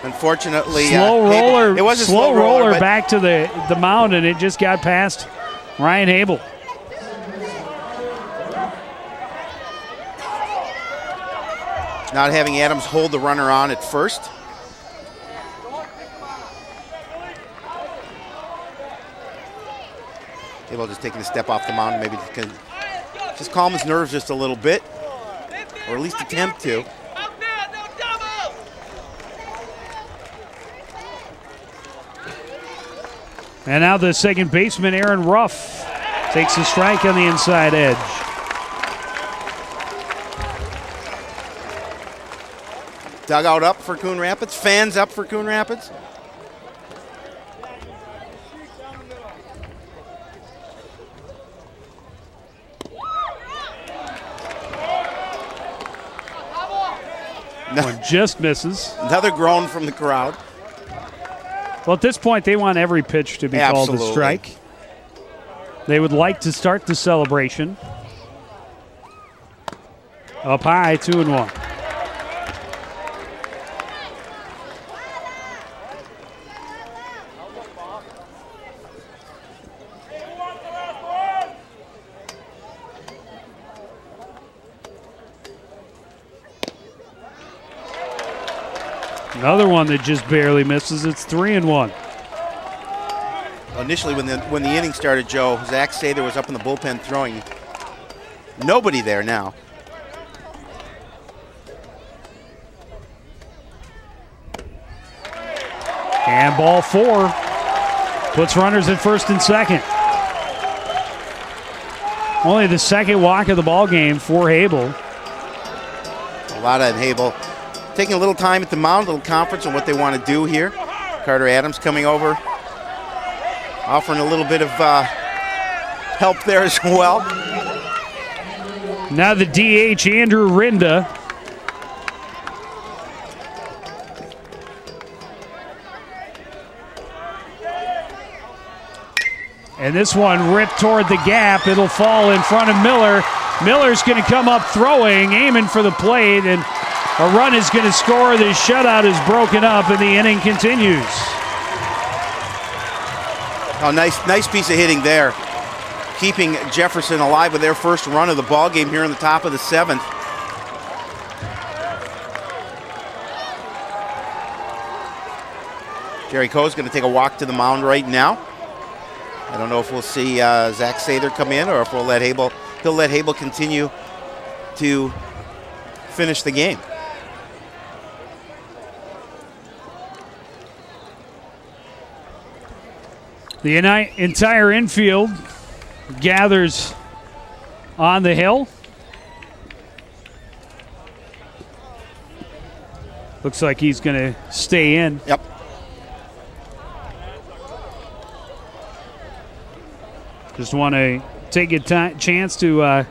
Unfortunately, slow roller. It was a slow roller but back to the mound, and it just got past Ryan Hable. Not having Adams hold the runner on at first. Able just taking a step off the mound, maybe just calm his nerves just a little bit, or at least attempt to. And now the second baseman, Aaron Ruff, takes a strike on the inside edge. Dugout up for Coon Rapids, fans up for Coon Rapids. One just misses. Another groan from the crowd. Well, at this point, they want every pitch to be called a strike. They would like to start the celebration. Up high, 2-1. Another one that just barely misses. It's 3-1. Initially, when the inning started, Joe, Zach Sather was up in the bullpen throwing. Nobody there now. And ball 4 puts runners at first and second. Only the second walk of the ball game for Hable. A lot of Hable taking a little time at the mound, a little conference on what they want to do here. Carter Adams coming over, offering a little bit of help there as well. Now the DH, Andrew Rinda. And this one ripped toward the gap. It'll fall in front of Miller. Miller's going to come up throwing, aiming for the plate, and a run is going to score. The shutout is broken up, and the inning continues. Oh, nice piece of hitting there, keeping Jefferson alive with their first run of the ball game here in the top of the 7th. Jerry Coe's going to take a walk to the mound right now. I don't know if we'll see Zach Sather come in or if we'll let Hable. He'll let Hable continue to finish the game. The entire infield gathers on the hill. Looks like he's going to stay in. Yep. Just want to take a chance to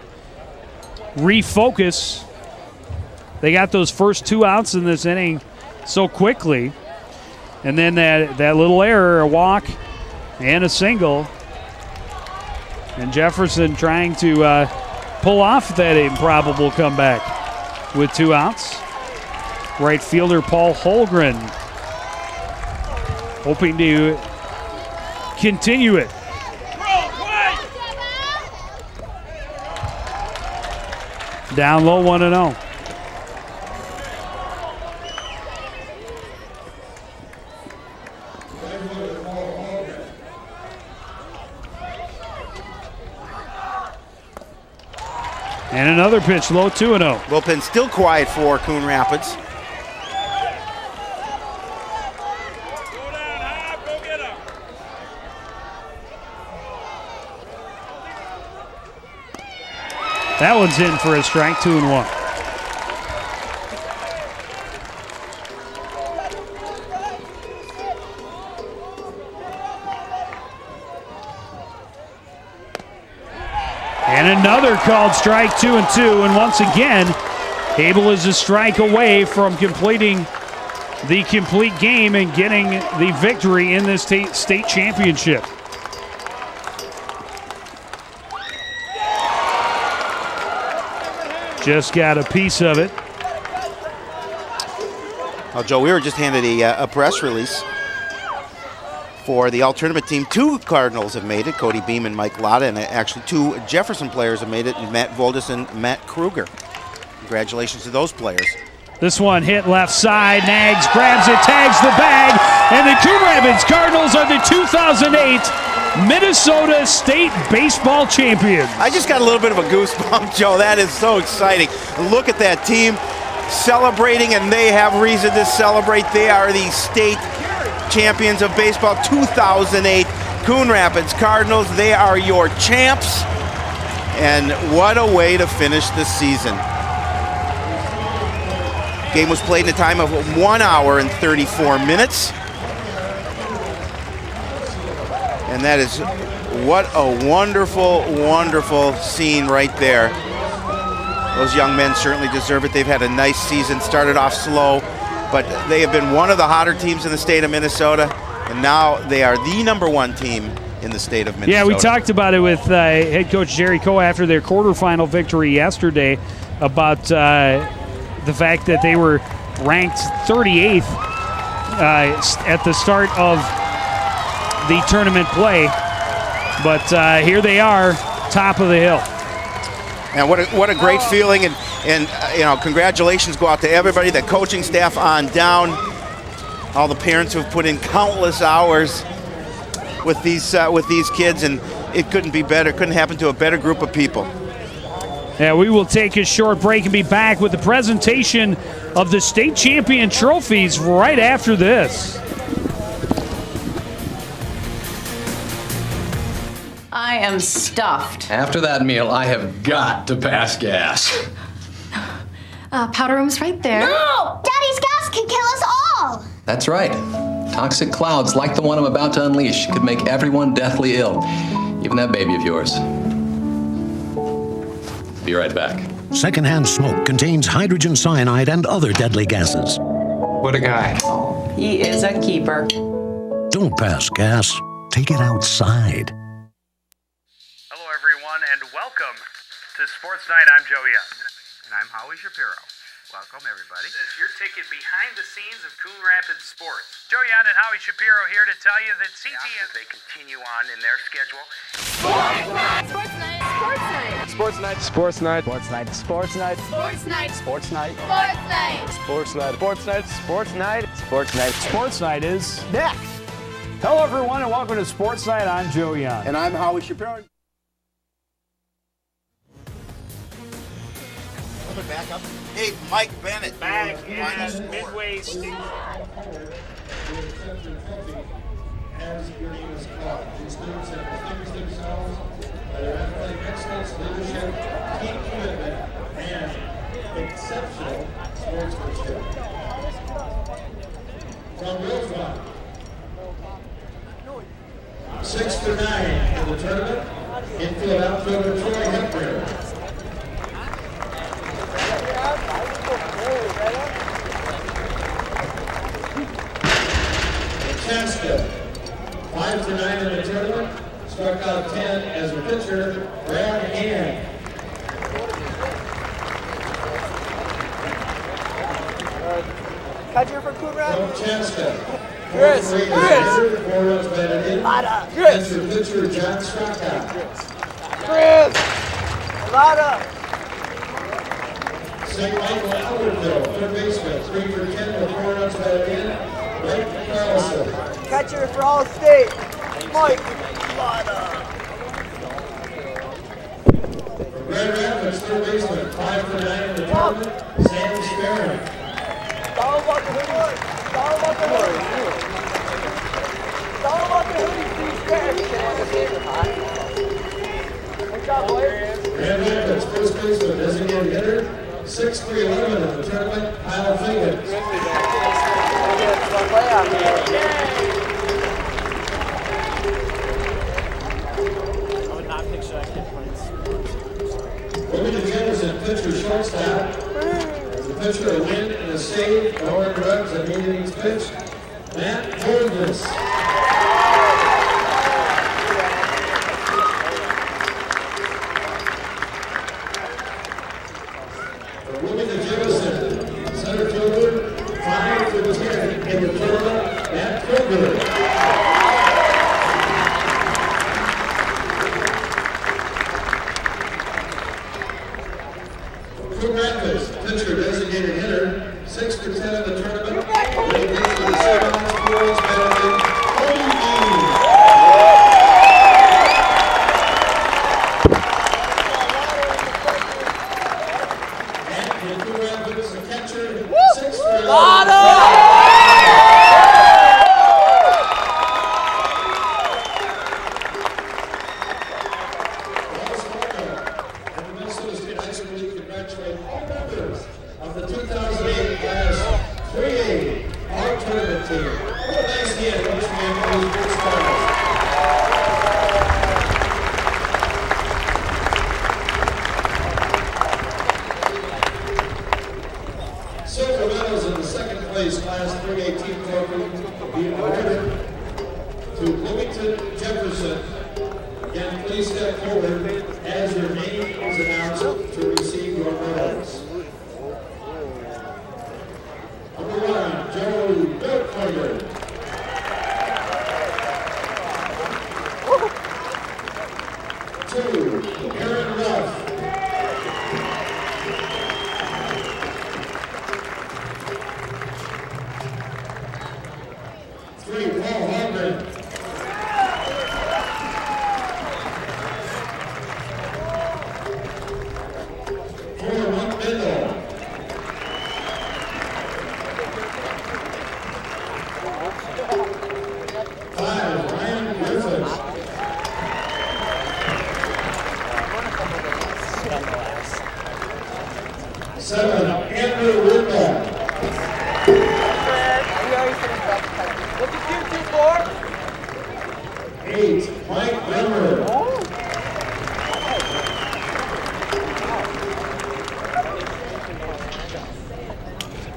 refocus. They got those first 2 outs in this inning so quickly. And then that little error, a walk and a single. And Jefferson trying to pull off that improbable comeback with 2 outs. Right fielder Paul Holgren hoping to continue it. Down low, 1-0. And another pitch, low, 2-0. Bullpen still quiet for Coon Rapids. That one's in for a strike, 2-1. And another called strike, 2-2. And once again, Hable is a strike away from completing the complete game and getting the victory in this state championship. Just got a piece of it. Well, Joe, we were just handed a press release for the all-tournament team. 2 Cardinals have made it, Cody Beam and Mike Lotta, and actually 2 Jefferson players have made it, Matt Voldis and Matt Kruger. Congratulations to those players. This one hit left side, Nags grabs it, tags the bag, and the Coon Rapids Cardinals are the 2008 Minnesota State Baseball Champions. I just got a little bit of a goosebump, Joe. That is so exciting. Look at that team celebrating, and they have reason to celebrate. They are the state champions of baseball 2008. Coon Rapids Cardinals, they are your champs. And what a way to finish the season. Game was played in a time of 1 hour and 34 minutes. And that is what a wonderful, wonderful scene right there. Those young men certainly deserve it. They've had a nice season, started off slow, but they have been one of the hotter teams in the state of Minnesota, and now they are the #1 team in the state of Minnesota. Yeah, we talked about it with head coach Jerry Coe after their quarterfinal victory yesterday about the fact that they were ranked 38th at the start of the tournament play, but here they are, top of the hill. And what a great feeling, and you know, congratulations go out to everybody, the coaching staff on down, all the parents who have put in countless hours with these kids, and it couldn't be better. Couldn't happen to a better group of people. Yeah, we will take a short break and be back with the presentation of the state champion trophies right after this. I am stuffed. After that meal, I have got to pass gas. Powder room's right there. No! Daddy's gas can kill us all! That's right. Toxic clouds like the one I'm about to unleash could make everyone deathly ill. Even that baby of yours. Be right back. Secondhand smoke contains hydrogen cyanide and other deadly gases. What a guy. He is a keeper. Don't pass gas. Take it outside. Hello, everyone, and welcome to Sports Night. I'm Joe Young. And I'm Howie Shapiro. Welcome, everybody. It's your ticket behind the scenes of Coon Rapids sports. Joe Young and Howie Shapiro here to tell you that CTS, they continue on in their schedule. Sports night! Sports night! Sports night! Sports night. Sports night. Sports night. Sports night! Sports night. Sports night! Sports night. Sports night. Sports night. Sports night. Sports night is next. Hello, everyone, and welcome to Sports Night. I'm Joe Young. And I'm Howie Shapiro. Back up. Hey, Mike Bennett. Back in midway. As your name is called, these students have distinguished themselves by their athletic excellence, leadership, team commitment, and exceptional sportsmanship. From Rosemont, 6-9 in the tournament, infield outfielder Troy Hepburn. Chaska, 5-9 in the tournament, struck out 10 as a pitcher, Brad Hand. Catcher for Coon Rapids. From Chaska, Chris. 4 runs batted in. Chris. Pitcher John Straka. Chris. Lada. St. Michael Albertville, third baseman, 3 for 10 with 4 runs batted in. Mike Carlson. Catcher for All State, Mike Lada. Grand Rapids, third baseman, 5-9 in the tournament, Sam Sparrow. Down about the hoodie. Down about the hoodie. Down about the hoodie, please. Good job, boys. Grand Rapids, first baseman, designated hitter, 6-3-11 in the tournament, Kyle Figgins. Moving to Jefferson, pitcher shortstop. As a pitcher, a win and a save, no drugs and innings pitched. Matt Holmes. Moving to Jefferson, center fielder, 5 for 10 in the tournament, Matt Kroger. Coon Rapids, pitcher, designated hitter, 6 for 10 in the tournament. Leading for the Seahawks, 4 runs batted in, Cody Dean. And in Coon Rapids, the catcher, 6 for 11. Of the 2008 class 3A All Tournament team. What a nice hand, Coach Man, for these good stars. Silver medals in the second place class 3A team trophy being awarded to Bloomington Jefferson. Again, please step forward as your name is announced to receive your medals. Number 1, Joe Dirtfinger. Two, Aaron Ruff. Three, Paul Holmgren. Four, Mike Bindle. Five, Ryan Griffin. Look at you, 8, Mike Bremer.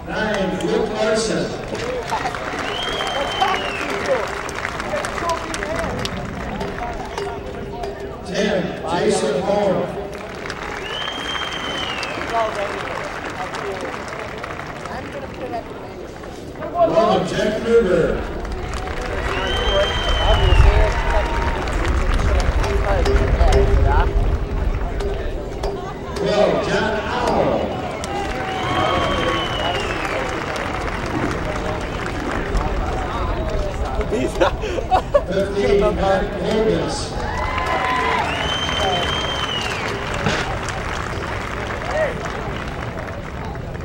9, Luke Larson. 10, Jason Hall. 11, Jack Kruger. 12, John Owl. 15, Mark Hogan's.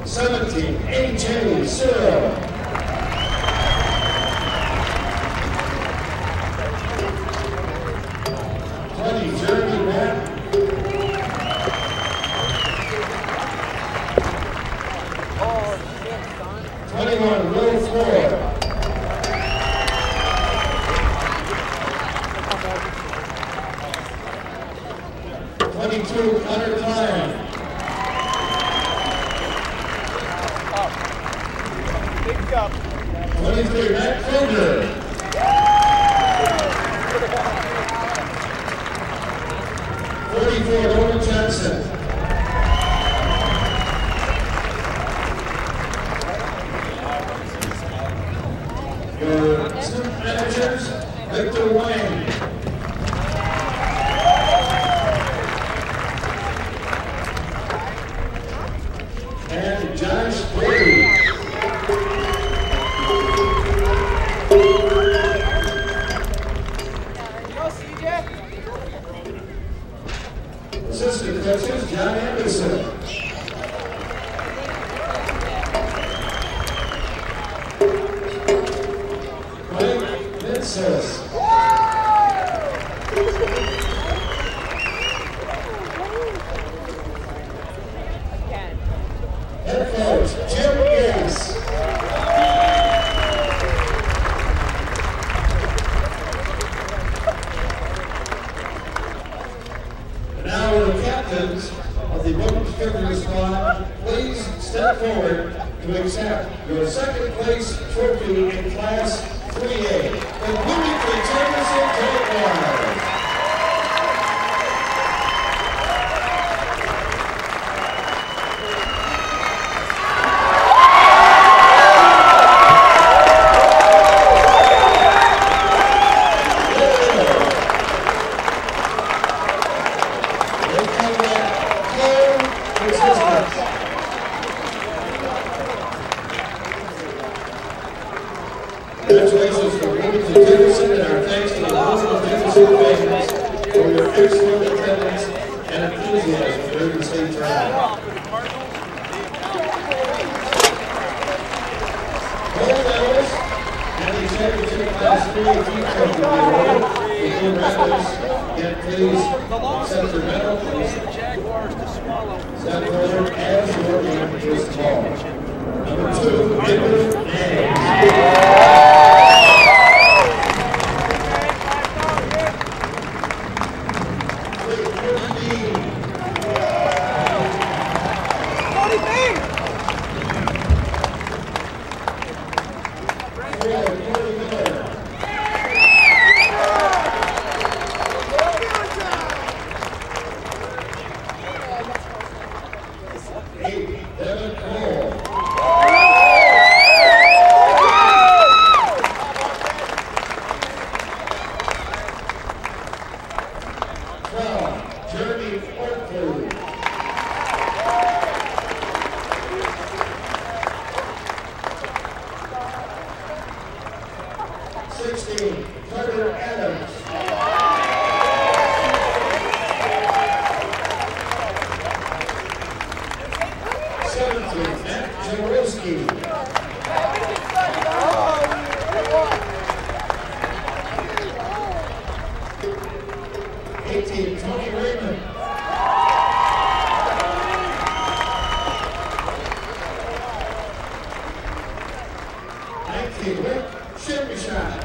17, AJ Cyril. 20, Jeremy Matt. 21, Will Ford. 22, Connor Klein. 23, Matt Kruger. 44, Owen Johnson. 2 managers, Victor Wayne. And Josh Brady. Assistant coaches, John Anderson. Mike Vincent. Head coach, Jim Gates. And now the captains of the women's cricket squad, please step forward to accept your second place trophy in Class 3A. The Bloomington Jefferson Jaguars. Congratulations for Bloomington Jefferson, and our thanks to the Bloomington Jefferson fans for your excellent attendance and enthusiasm during the state tournament. Gold medals and the championship class 3A team trophy will be awarded to Coon Rapids. Again, please accept your medal. Step forward as your game is called. Number 2, Edward Names. Jefferson.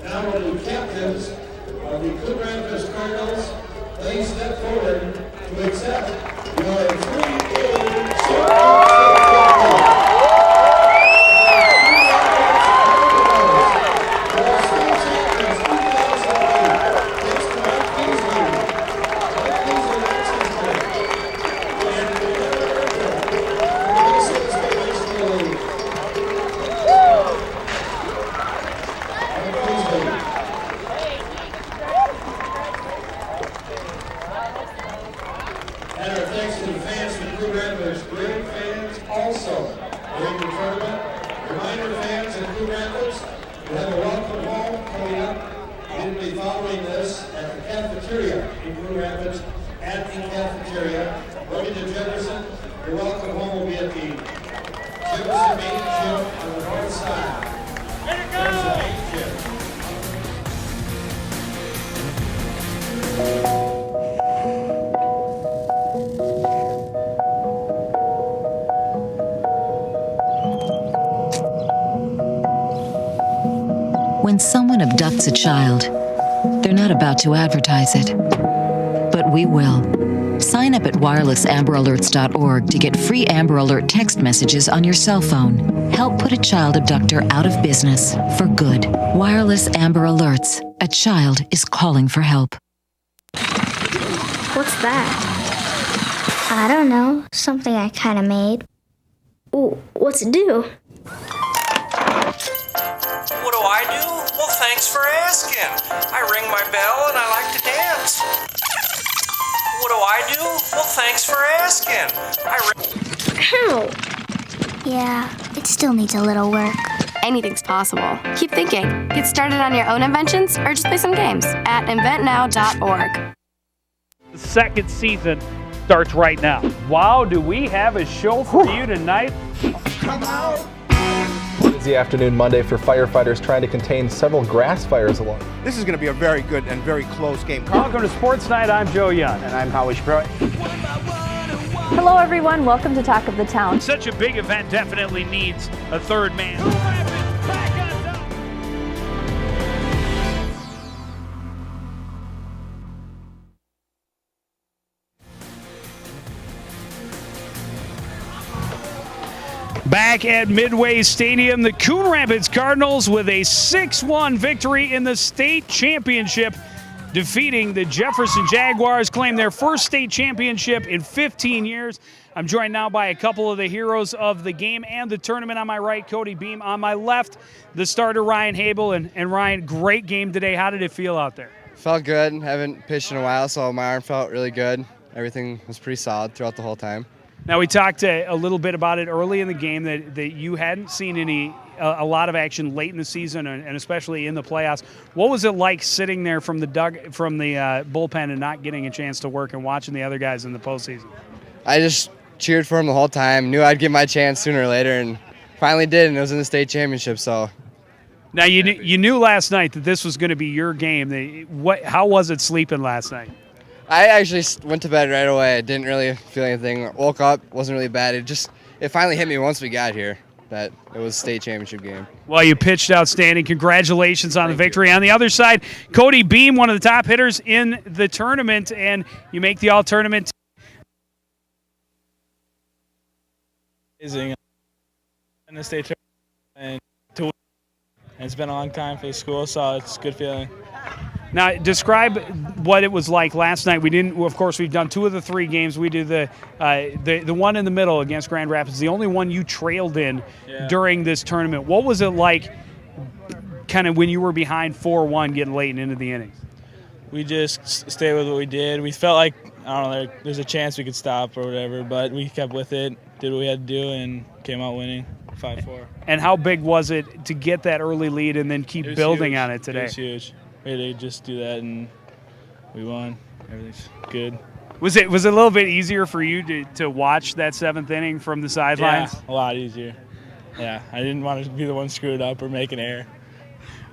Now will the captains of the Coon Rapids Cardinals please step forward to accept your 3-game at the cafeteria. Going to Jefferson, your welcome home will be at the Jefferson main gym on the north side. There's the main gym. When someone abducts a child, they're not about to advertise it. But we will. Sign up at wirelessamberAlerts.org to get free Amber Alert text messages on your cell phone. Help put a child abductor out of business for good. Wireless Amber Alerts. A child is calling for help. What's that? I don't know. Something I kind of made. Ooh, what's it do? What do I do? Well, thanks for asking. I ring my bell and I like to dance. What do I do? Well, thanks for asking. Ow! Yeah, it still needs a little work. Anything's possible. Keep thinking. Get started on your own inventions or just play some games at inventnow.org. The second season starts right now. Wow, do we have a show for you tonight? Come out! Busy afternoon Monday for firefighters trying to contain several grass fires along. This is going to be a very good and very close game. Welcome to Sports Night. I'm Joe Young. And I'm Howie Shapiro. Hello, everyone. Welcome to Talk of the Town. Such a big event definitely needs a third man. Back at Midway Stadium, the Coon Rapids Cardinals with a 6-1 victory in the state championship, defeating the Jefferson Jaguars, claim their first state championship in 15 years. I'm joined now by a couple of the heroes of the game and the tournament. On my right, Cody Beam. On my left, the starter, Ryan Habel. And Ryan, great game today. How did it feel out there? Felt good. Haven't pitched in a while, so my arm felt really good. Everything was pretty solid throughout the whole time. Now, we talked a little bit about it early in the game that you hadn't seen a lot of action late in the season and especially in the playoffs. What was it like sitting there from the bullpen and not getting a chance to work and watching the other guys in the postseason? I just cheered for him the whole time. Knew I'd get my chance sooner or later, and finally did. And it was in the state championship. So. Now you knew last night that this was going to be your game. How was it sleeping last night? I actually went to bed right away. I didn't really feel anything. Woke up, wasn't really bad. It finally hit me once we got here that it was a state championship game. Well, you pitched outstanding. Congratulations on the victory. On the other side, Cody Beam, one of the top hitters in the tournament, and you make the all-tournament. Amazing in the state tournament, and to win. It's been a long time for the school, so it's a good feeling. Now, describe what it was like last night. Of course, we've done 2 of the 3 games. We do the one in the middle against Grand Rapids, the only one you trailed in during this tournament. What was it like kind of when you were behind 4-1 getting late into the innings? We just stayed with what we did. We felt like, I don't know, there's a chance we could stop or whatever, but we kept with it, did what we had to do, and came out winning 5-4. And how big was it to get that early lead and then keep building on it today? It was huge. We had to just do that, and we won. Everything's good. Was it a little bit easier for you to watch that 7th inning from the sidelines? Yeah, a lot easier. Yeah, I didn't want to be the one screwed up or make an error.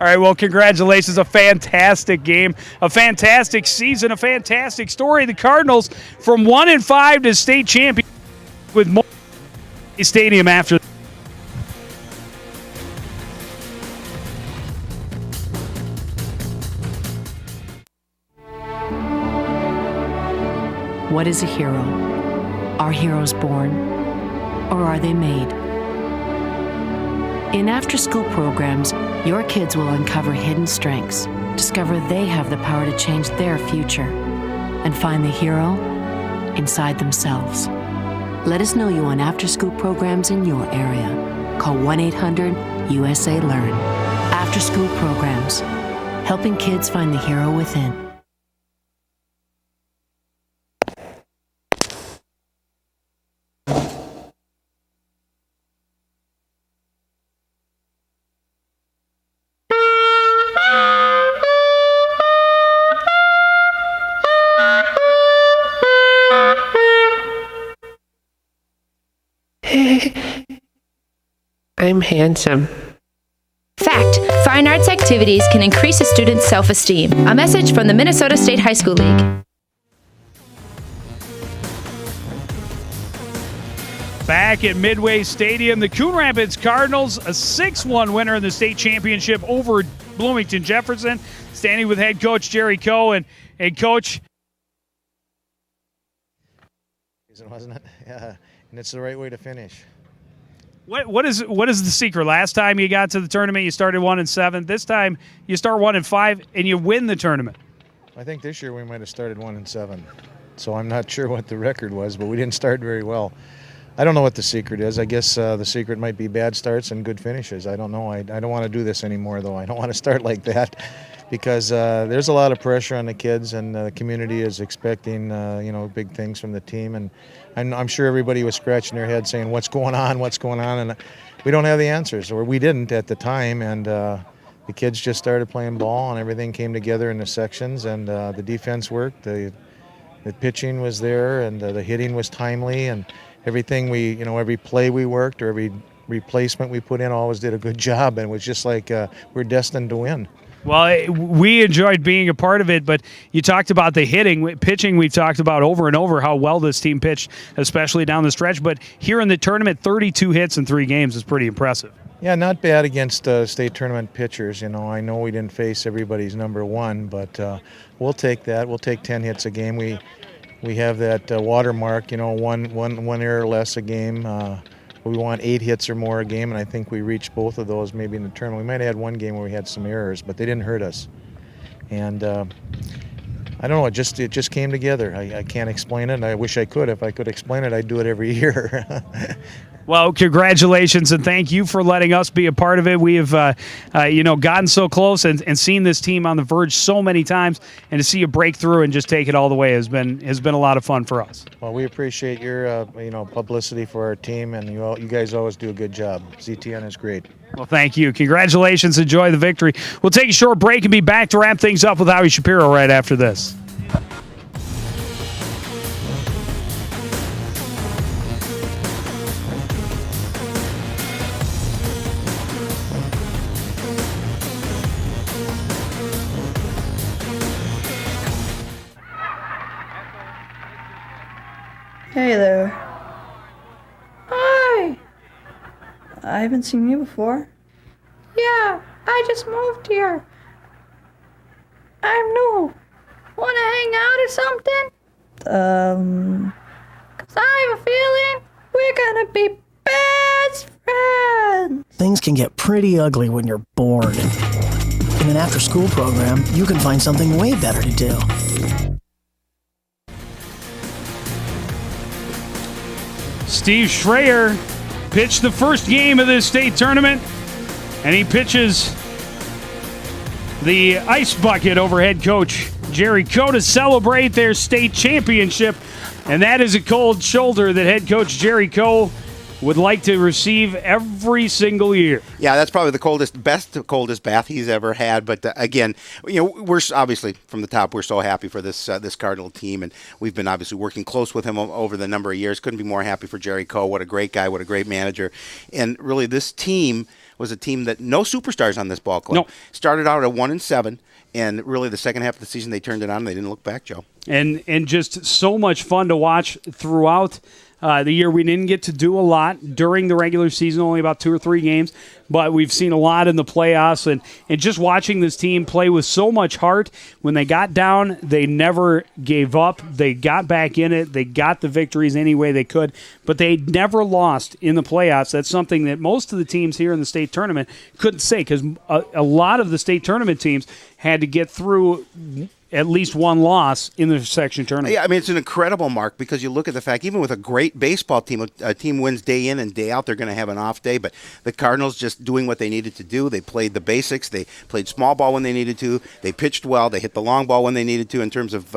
All right, well, congratulations. A fantastic game, a fantastic season, a fantastic story. The Cardinals from 1-5 to state champion with more stadium after. What is a hero? Are heroes born, or are they made? In after-school programs, your kids will uncover hidden strengths, discover they have the power to change their future, and find the hero inside themselves. Let us know you on after-school programs in your area. Call 1-800-USA-LEARN. After-school programs, helping kids find the hero within. I'm handsome. Fact: fine arts activities can increase a student's self-esteem. A message from the Minnesota State High School League. Back at Midway Stadium, the Coon Rapids Cardinals, a 6-1 winner in the state championship over Bloomington Jefferson. Standing with head coach Jerry Coe. And Coach. Wasn't it? Yeah, and it's the right way to finish. What is the secret? Last time you got to the tournament, you started 1-7. This time, you start 1-5, and you win the tournament. I think this year we might have started 1-7. So I'm not sure what the record was, but we didn't start very well. I don't know what the secret is. I guess the secret might be bad starts and good finishes. I don't know. I don't want to do this anymore, though. I don't want to start like that because there's a lot of pressure on the kids, and the community is expecting big things from the team. And I'm sure everybody was scratching their head saying, what's going on, and we don't have the answers, or we didn't at the time. And the kids just started playing ball, and everything came together in the sections, and the defense worked. The pitching was there, and the hitting was timely, and everything every play we worked or every replacement we put in always did a good job, and it was just like we're destined to win. Well, we enjoyed being a part of it, but you talked about the pitching we've talked about over and over, how well this team pitched, especially down the stretch. But here in the tournament, 32 hits in 3 games is pretty impressive. Yeah, not bad against state tournament pitchers. I know we didn't face everybody's number one, but we'll take that. We'll take 10 hits a game. We have that watermark, one error less a game. we want 8 hits or more a game, and I think we reached both of those maybe in the tournament. We might have had one game where we had some errors, but they didn't hurt us. And I don't know, it just came together. I can't explain it, and I wish I could. If I could explain it, I'd do it every year. Well, congratulations, and thank you for letting us be a part of it. We have, gotten so close and seen this team on the verge so many times, and to see you break through and just take it all the way has been a lot of fun for us. Well, we appreciate your, publicity for our team, and you guys always do a good job. ZTN is great. Well, thank you. Congratulations. Enjoy the victory. We'll take a short break and be back to wrap things up with Howie Shapiro right after this. Hey there. Hi! I haven't seen you before. Yeah, I just moved here. I'm new. Wanna hang out or something? 'Cause I have a feeling we're gonna be best friends. Things can get pretty ugly when you're bored. In an after-school program, you can find something way better to do. Steve Schreier pitched the first game of this state tournament, and he pitches the ice bucket over head coach Jerry Coe to celebrate their state championship, and that is a cold shoulder that head coach Jerry Coe would like to receive every single year. Yeah, that's probably the coldest bath he's ever had. But again, we're obviously from the top. We're so happy for this Cardinal team, and we've been obviously working close with him over the number of years. Couldn't be more happy for Jerry Coe. What a great guy! What a great manager! And really, this team was a team that no superstars on this ball club. No. Started out at 1-7, and really the second half of the season they turned it on. And they didn't look back, Joe. And just so much fun to watch throughout the year. We didn't get to do a lot during the regular season, only about 2 or 3 games, but we've seen a lot in the playoffs. And just watching this team play with so much heart, when they got down, they never gave up. They got back in it. They got the victories any way they could, but they never lost in the playoffs. That's something that most of the teams here in the state tournament couldn't say, because a lot of the state tournament teams had to get through at least one loss in the section tournament. Yeah, I mean, it's an incredible mark, because you look at the fact, even with a great baseball team, a team wins day in and day out, they're going to have an off day, but the Cardinals just doing what they needed to do. They played the basics. They played small ball when they needed to. They pitched well. They hit the long ball when they needed to in terms of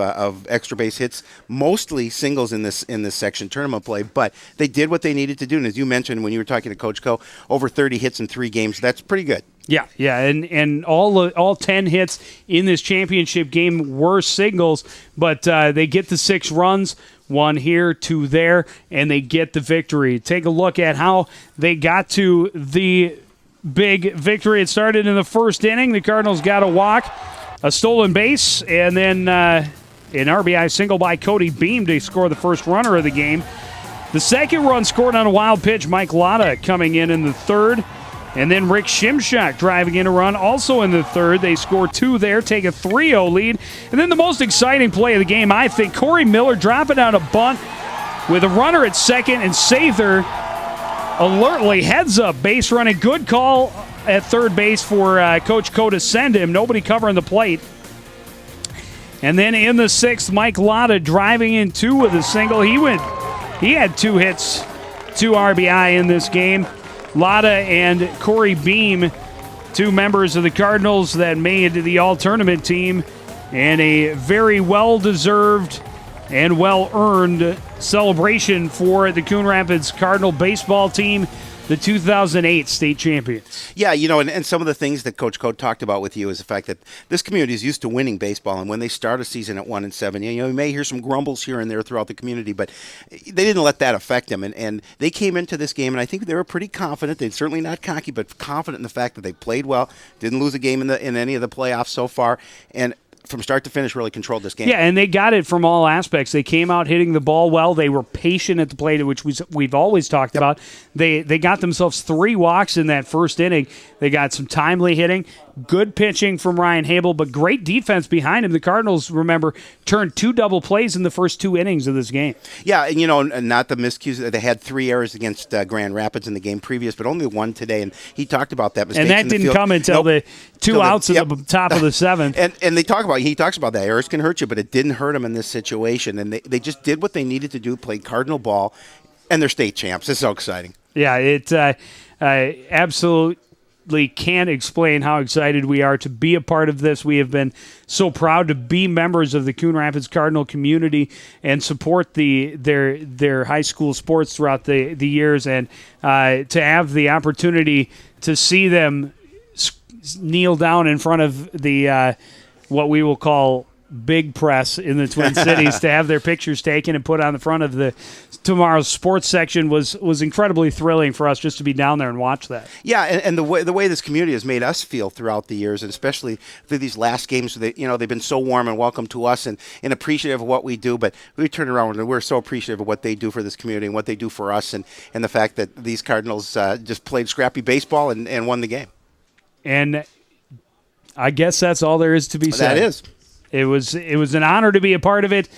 extra base hits, mostly singles in this section tournament play, but they did what they needed to do. And as you mentioned when you were talking to Coach Coe, over 30 hits in 3 games, that's pretty good. Yeah, and all 10 hits in this championship game were singles, but they get the 6 runs, 1 here, 2 there, and they get the victory. Take a look at how they got to the big victory. It started in the first inning. The Cardinals got a walk, a stolen base, and then an RBI single by Cody Beam to score the first runner of the game. The second run scored on a wild pitch, Mike Latta coming in the third. And then Rick Shimshak driving in a run also in the third. They score 2 there, take a 3-0 lead. And then the most exciting play of the game, I think, Corey Miller dropping out a bunt with a runner at second, and Sather alertly heads up, base running. Good call at third base for Coach Coe to send him. Nobody covering the plate. And then in the 6th, Mike Latta driving in 2 with a single. He had 2 hits, 2 RBI in this game. Latta and Corey Beam, 2 members of the Cardinals that made the all-tournament team, and a very well-deserved and well-earned celebration for the Coon Rapids Cardinal baseball team, the 2008 state champions. Yeah, and some of the things that Coach Coe talked about with you is the fact that this community is used to winning baseball, and when they start a season at 1-7, you may hear some grumbles here and there throughout the community, but they didn't let that affect them, and they came into this game, and I think they were pretty confident. They're certainly not cocky, but confident in the fact that they played well, didn't lose a game in any of the playoffs so far, and from start to finish really controlled this game. Yeah, and they got it from all aspects. They came out hitting the ball well. They were patient at the plate, which we've always talked about. They got themselves 3 walks in that first inning. They got some timely hitting. Good pitching from Ryan Habel, but great defense behind him. The Cardinals, remember, turned 2 double plays in the first 2 innings of this game. Yeah, and not the miscues. They had 3 errors against Grand Rapids in the game previous, but only 1 today, and he talked about that mistake. And that didn't come until the 2 outs at the top of the 7th. And he talks about that. Errors can hurt you, but it didn't hurt him in this situation. And they just did what they needed to do, played Cardinal ball, and they're state champs. It's so exciting. Yeah, it absolutely can't explain how excited we are to be a part of this. We have been so proud to be members of the Coon Rapids Cardinal community and support their high school sports throughout the years, and to have the opportunity to see them kneel down in front of the what we will call big press in the Twin Cities, to have their pictures taken and put on the front of the tomorrow's sports section was incredibly thrilling for us just to be down there and watch that. Yeah, and the way this community has made us feel throughout the years, and especially through these last games, they've been so warm and welcome to us and appreciative of what we do. But we turn around and we're so appreciative of what they do for this community and what they do for us, and the fact that these Cardinals just played scrappy baseball and won the game. And I guess that's all there is to be said. That is. It was an honor to be a part of it,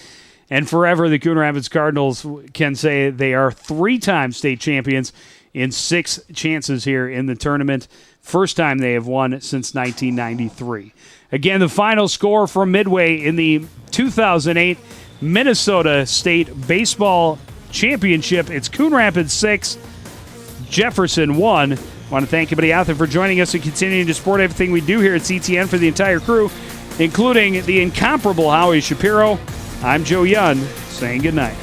and forever the Coon Rapids Cardinals can say they are 3-time state champions in 6 chances here in the tournament. First time they have won since 1993. Again, the final score from Midway in the 2008 Minnesota State Baseball Championship. It's Coon Rapids 6, Jefferson 1. I want to thank everybody out there for joining us and continuing to support everything we do here at CTN. For the entire crew, including the incomparable Howie Shapiro, I'm Joe Young, saying goodnight.